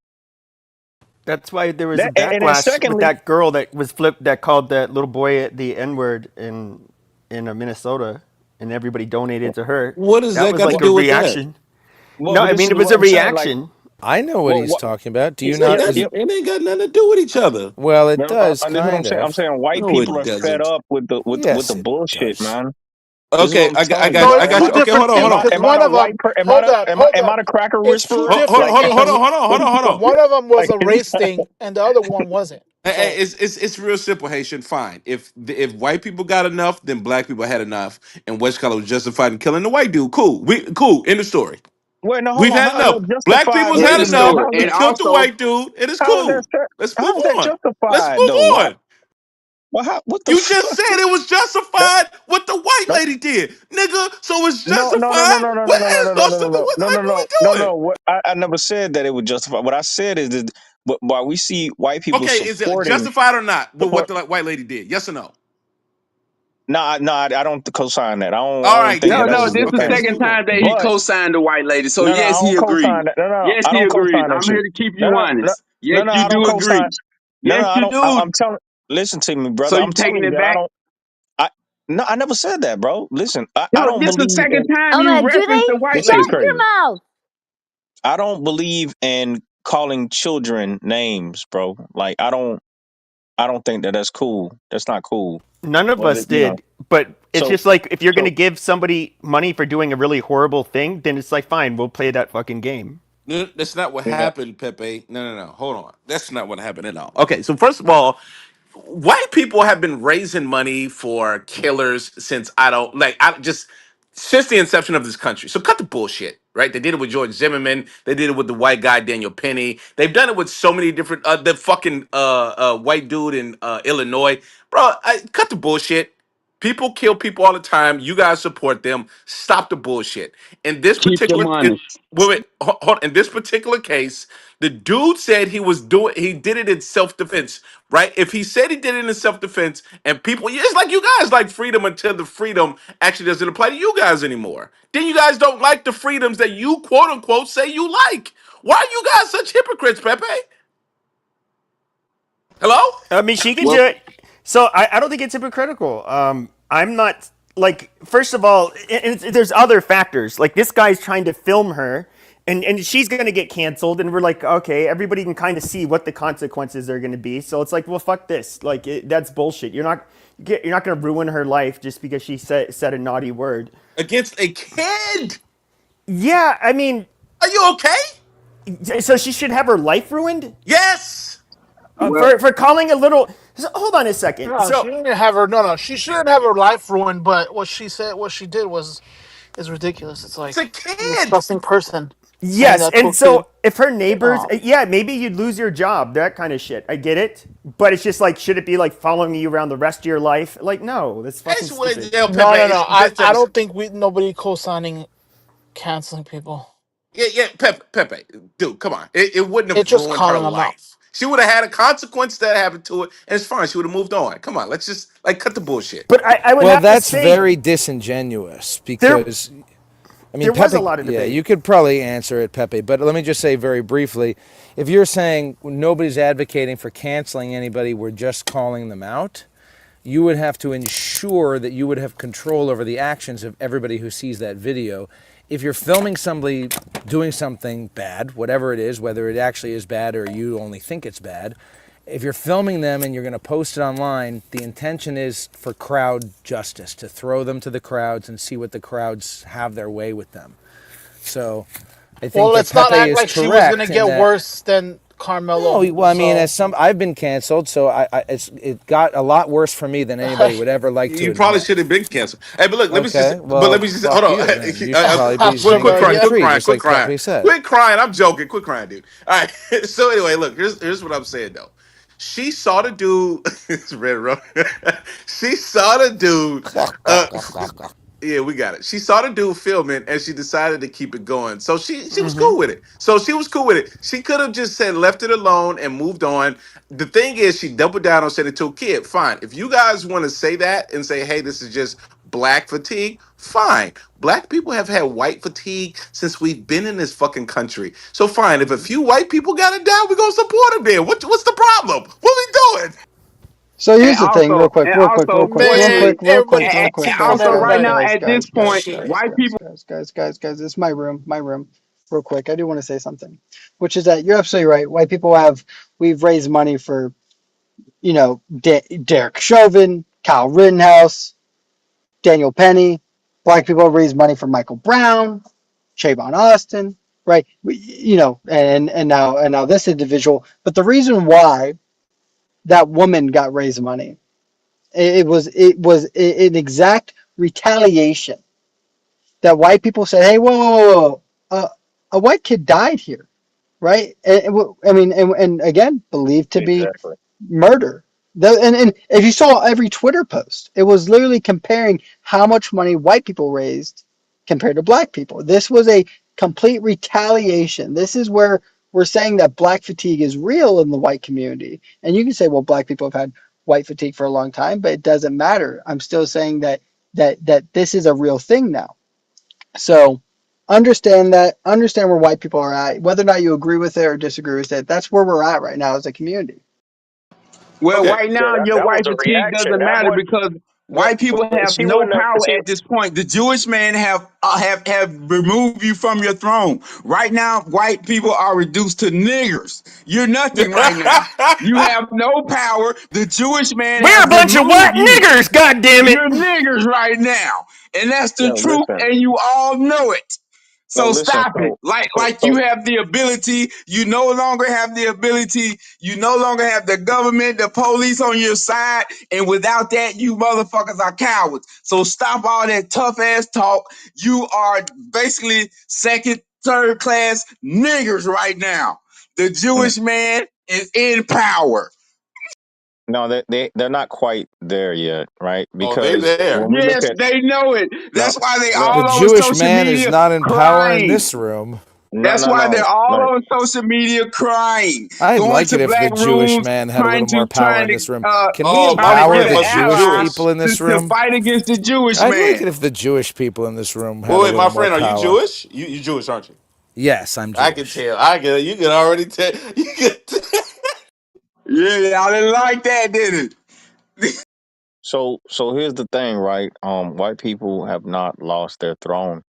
That's why there was a And then backlash with secondly, that girl that was flipped that called that little boy the N word in Minnesota, and everybody donated to her. What does That that was got to like well, a do with that? reaction. well, No, but I this mean is it was what a I'm saying. Like, reaction. I know what well, he's what? talking about. Do you It's not, not? Yeah, that's, Is yeah. it ain't got nothing to do with each other. well, it No, does and this is what I'm kind saying. I'm of. saying white No, people it are fed doesn't. up with Yes, the it bullshit, does. man. This is what Okay, I'm telling you, No, I bro. it's got two you. Okay, hold different on, hold things on. because one of them. Hold on, hold Am I on. the cracker It's two whisperer? different Like, things Hold because on. one of them was like, a race thing and the other one wasn't. Hey, So it's real simple, Haitian. Fine. If white people got enough, then black people had enough, and West Color was justified in killing the white dude. Cool. We cool. End of story. wait, no, hold We've on. had How is enough. that Black justified people's though? had End of Then enough. story. how is We And that killed the also, white dude. It is how is that cool. Let's move how is that on. Let's move justified though? What? on. Well, what the You just fuck? said it was That, justified what the white that, lady did, nigga. So it's no, no, no, no, justified. no, no, no, What no, no, is no, so no, no, stupid? no, What no, are no, no, we no, doing? no. I never said that it would justify. What I said is that while we see white people Okay, is it supporting, justified or not? support, What the white lady did? Yes or no? no, I don't co-sign that. All I don't right, think no, then that no, that's a cool. this good is the Okay, let's thing. second move on. time that he But co-signed the white lady. So no, yes, I he don't agreed. co-sign that. Yes, I he don't agreed. co-sign that I'm here shit. to keep No, you no, no, honest. Yes, I you don't do agree. co-sign. Yes, I you don't. do. I'm telling. Listen to me, So brother. you I'm taking telling you it that I back? don't. I no, I never said that, bro. Listen, No, I don't this is the believe second in. time Oh you my, do referenced they? the white This shit is Shut lady. your crazy. mouth! I don't believe in calling children names, bro. Like I don't. I don't think that that's cool. That's not cool. None of Whether us did, but it's so just like if you're so gonna give somebody money for doing a really horrible thing, then it's like fine, we'll play that fucking game. No, that's not what yeah. happened, Pepe. No, no, no. Hold on. That's not what happened at all. Okay, so first of all, white people have been raising money for killers since I just since the inception of this country. So cut the bullshit, right? They did it with George Zimmerman. They did it with the white guy Daniel Penny. They've done it with so many different the fucking white dude in Illinois, bro. Cut the bullshit. People kill people all the time. You guys support them. Stop the bullshit. In this Keep the particular, money. wait, in this particular case, the dude said he did it in self defense, right? If he said he did it in self defense, and people, it's like you guys like freedom until the freedom actually doesn't apply to you guys anymore. Then you guys don't like the freedoms that you quote unquote say you like. Why are you guys such hypocrites, Pepe? Hello? I mean, she can Well, do it. So I don't think it's hypocritical. I'm not like. First of all, there's other factors. Like this guy's trying to film her, and she's going to get canceled. And we're like, okay, everybody can kind of see what the consequences are going to be. So it's like, well, fuck this. Like that's bullshit. You're not going to ruin her life just because she said a naughty word. Against a kid? Yeah, I mean, Are you okay? so she should have her life ruined Yes. well, for calling a little. So, hold on a second. No, So she didn't have her. No, no, she shouldn't have her life ruined. But what she said, what she did was is ridiculous. It's It's a like a kid. disgusting person saying yes, that to and a kid. so if her neighbors, Oh. yeah, maybe you'd lose your job, that kind of shit. I get it, but it's just like, should it be like following you around the rest of your life? Like, no, that's fucking That's what stupid. Del No, no, no. Pepe. I don't think nobody co-signing canceling people. Yeah, Pepe, dude, come on. It wouldn't It's have just ruined her calling them out. life. She would have had a consequence that happened to it, and it's fine. She would have moved on. Come on, let's just like cut the bullshit. But I would Well, have to that's say very disingenuous there because I mean, there was a Pepe, lot of yeah, you debate. could probably answer it, Pepe, but let me just say very briefly, if you're saying nobody's advocating for canceling anybody, we're just calling them out, you would have to ensure that you would have control over the actions of everybody who sees that video. If you're filming somebody doing something bad, whatever it is, whether it actually is bad or you only think it's bad, if you're filming them and you're going to post it online, the intention is for crowd justice, to throw them to the crowds and see what the crowds have their way with them. So I Well, think that let's not Pepe act is like she was gonna correct in get that. worse than No, Carmelo. well, I mean, So, as some, I've been canceled, so it got a lot worse for me than anybody would ever like to You probably should admit. have been canceled. Hey, but look, let me just, Okay, but let well, me just hold fuck on. you then. You should probably be Quit hanging crying, from a yeah. quit tree, crying, just quit like crying, Pepe said. quit crying. I'm joking. Quit crying, dude. All right. So anyway, look, here's what I'm saying though. She saw the dude. It's red rum. She saw the dude. Uh, Yeah, we got it. She saw the dude filming and she decided to keep it going. So she was cool with it. So she was cool with it. She could have just said left it alone and moved on. The thing is, she doubled down on saying it to a kid. Fine. If you guys want to say that and say, hey, this is just black fatigue, fine. Black people have had white fatigue since we've been in this fucking country. So fine. If a few white people got it down, we're gonna support them then. What's the problem? What we doing? So and here's the thing, also, real quick, and real quick, real also, quick, real Man, fortunately, quick, real quick, everybody's real and, quick, and canceling guys, also, guys, right now everybody. guys, at this guys, guys, point, guys, white guys, people. guys. This is my room, real quick. I do want to say something, which is that you're absolutely right. White people we've raised money for, Derek Chauvin, Kyle Rittenhouse, Daniel Penny. Black people have raised money for Michael Brown, Trayvon Austin, right? And now this individual. But the reason why that woman got raised money, it was an exact retaliation that white people said, "Hey, whoa. A white kid died here, right?" I mean, and again, believed to be Exactly. murder. And if you saw every Twitter post, it was literally comparing how much money white people raised compared to black people. This was a complete retaliation. This is where we're saying that black fatigue is real in the white community. And you can say, well, black people have had white fatigue for a long time, but it doesn't matter. I'm still saying that this is a real thing now. So understand where white people are at, whether or not you agree with it or disagree with it. That's where we're at right now as a community. Well, Okay. right Yeah, now, your that was white a fatigue reaction. doesn't That matter was because what white people have she no wouldn't have. power She at this point. The Jewish men have removed you from your throne. Right now, white people are reduced to niggers. You're nothing right now. You have no power. The Jewish man We're has a bunch of removed white you. niggers, god damn it! You're niggers right now, and that's the no. truth, Listen, and you all know it. no. So Listen. stop it. Like you So have the ability, you no longer have the ability, you no longer have the government, the police on your side, and without that, you motherfuckers are cowards. So stop all that tough ass talk. You are basically second, third class niggers right now. The mm, Jewish man is in power. No, they're not quite there yet, right? Oh, they Because there. when we look Yes, at they know it. no, That's why they no, The all over Jewish social man is media not in power in crying. this room. no, That's no, why they're no. all Like, over social media crying, I'd going like to it if the black Jewish rooms, man had a trying little more to power trying in to this room. uh, Can we Oh, trying to empower get my an the friend, are you Jewish ally people Jewish? in this to room? fight against the Jewish I'd like man. it if the Jewish people in this room had Wait, a wait, little my more friend, are you power. Jewish? You Jewish, aren't you? Yes, I'm I can Jewish. tell. I can. You can already tell. You can. Yeah, y'all didn't like that, did it? so here's the thing, right? White people have not lost their throne.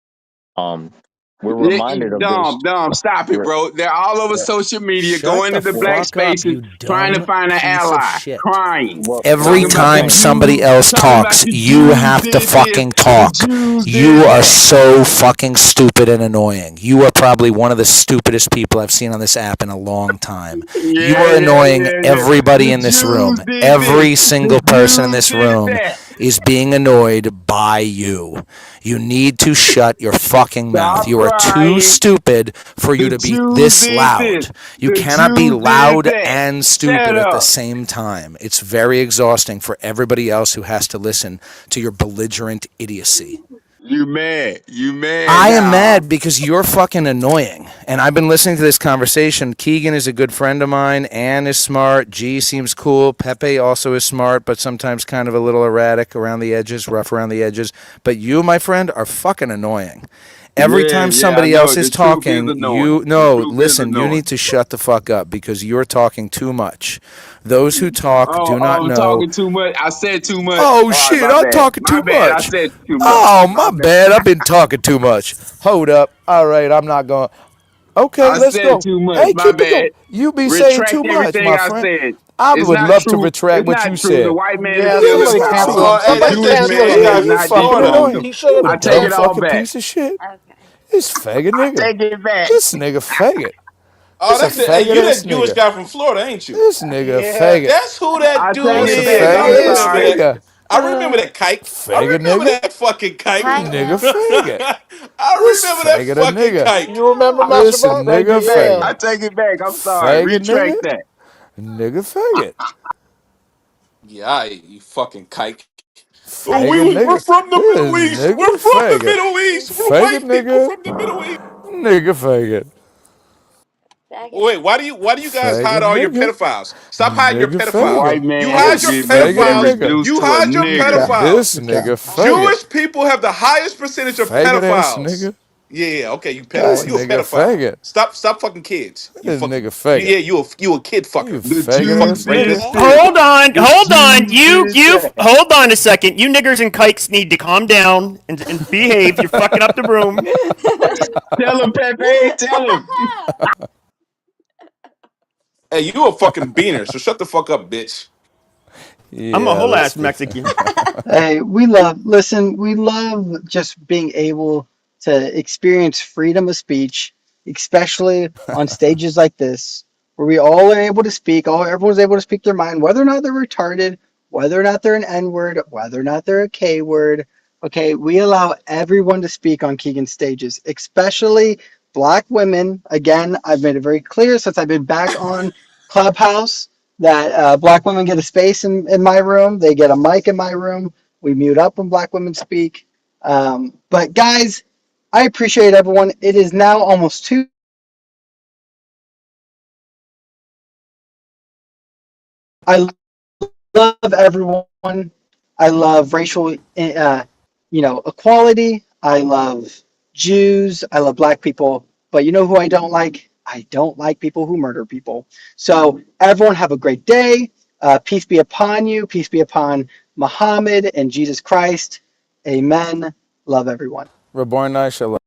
Um, we're reminded of this. Dumb, stop it, We're, bro. They're all over we're, social media, Shut going the into black fuck up, spaces, you trying to dumb find an piece of ally, shit. crying, Every talking about the time okay. somebody Jews, else talking about talks, the you Jews have to did this, fucking the talk. Jews You did are that. so fucking stupid and annoying. You are probably one of the stupidest people I've seen on this app in a long time. You are annoying Yeah. everybody The in this Jews room. did this. Every The single person in Jews this did room that. is being annoyed by you. You need to shut your fucking mouth. Stop You are too crying. stupid for you The to be Jews this did this. loud. You The cannot be Jews did loud that. and Shut stupid at the up. same time. It's very exhausting for everybody else who has to listen to your belligerent idiocy. You mad. You mad I am now. mad because you're fucking annoying. And I've been listening to this conversation. Keegan is a good friend of mine. Ann is smart. G seems cool. Pepe also is smart, but sometimes kind of a little erratic around the edges, rough around the edges. But you, my friend, are fucking annoying. Every time Yeah, I somebody know. else is The truth is talking, annoying. you The no, truth is listen, you annoying. need to shut the fuck up because you're talking too much. Those who talk do not I'm know. talking too much. I said too much. Oh All right, shit, my I'm bad. talking My too bad. I much. said too much. Oh, My my bad. bad. I've been talking too much. Hold up. All right, I'm not going. Okay, I let's said go. too much. Hey, My keep it bad. going. You be saying Retract too much, everything my I friend. said. I It's would not love to true. retract It's what not you true. The said. white man is Yeah, still in somebody Listen power. cancel. to Hey, The Somebody let's Jewish cancel cancel this man guy has him. from you not fucking Florida. dethroned annoying. him. He should You a have. I take dumb it all fucking back. piece of shit. Okay. This faggot I nigga. take it back. This nigga faggot. Oh, This a that's the. Hey, faggot you ass that Jewish nigga. guy from Florida, ain't you? This nigga Yeah. faggot. That's who that I dude take This a it is. back. I I'm faggot Yeah. ass remember sorry. that. nigga. I remember that kike. I Faggot remember nigga. that fucking kike. Hi, Nigga Em. faggot. I This remember that faggot a fucking nigga. kike. You remember I, This a Matchabot? take nigga it back. Yeah. I faggot. take it back. I'm sorry. Faggot Retract nigga. that. Nigga faggot. Yeah, you fucking kike. Oh, Faggot we're nigga. from the This Middle East. We're nigga from the faggot. Middle East. We're Faggot white people nigga. from the Middle East. Nigga faggot. Faggot. Wait, why do you guys hide Faggot all your nigga. pedophiles? Stop hiding your Nigga The pedophiles. faggot. white man You has hide your This been faggot pedophiles. nigga. reduced You to a hide your nigger. This pedophiles. nigga faggot. Jewish people have the highest percentage of Faggot ass pedophiles. nigga. Yeah, okay, you This pedophile. You a nigga pedophile. faggot. Stop fucking kids. You This fucking nigga faggot. yeah, you a kid You fucker. The faggot Jews Fucking ass did nigga. rapist. this. The Hold on. Jews did You, that. hold on a second. You niggers and kikes need to calm down and behave. You're fucking up the room. Tell him, Pepe. Tell him. Hey, you a fucking beaner, so shut the fuck up, bitch. I'm a Yeah, whole let's ass do. Mexican. Hey, listen, we love just being able to experience freedom of speech, especially on stages like this, where we all are able to speak, everyone's able to speak their mind, whether or not they're retarded, whether or not they're an N word, whether or not they're a K word. Okay, we allow everyone to speak on Keegan stages, especially black women. Again, I've made it very clear since I've been back on Clubhouse that black women get a space in my room. They get a mic in my room. We mute up when black women speak. But guys, I appreciate everyone. It is now almost 2. I love everyone. I love racial, equality. I love Jews. I love black people. But you know who I don't like? I don't like people who murder people. So everyone have a great day. Peace be upon you. Peace be upon Muhammad and Jesus Christ. Amen. Love everyone. Reborn Shalom.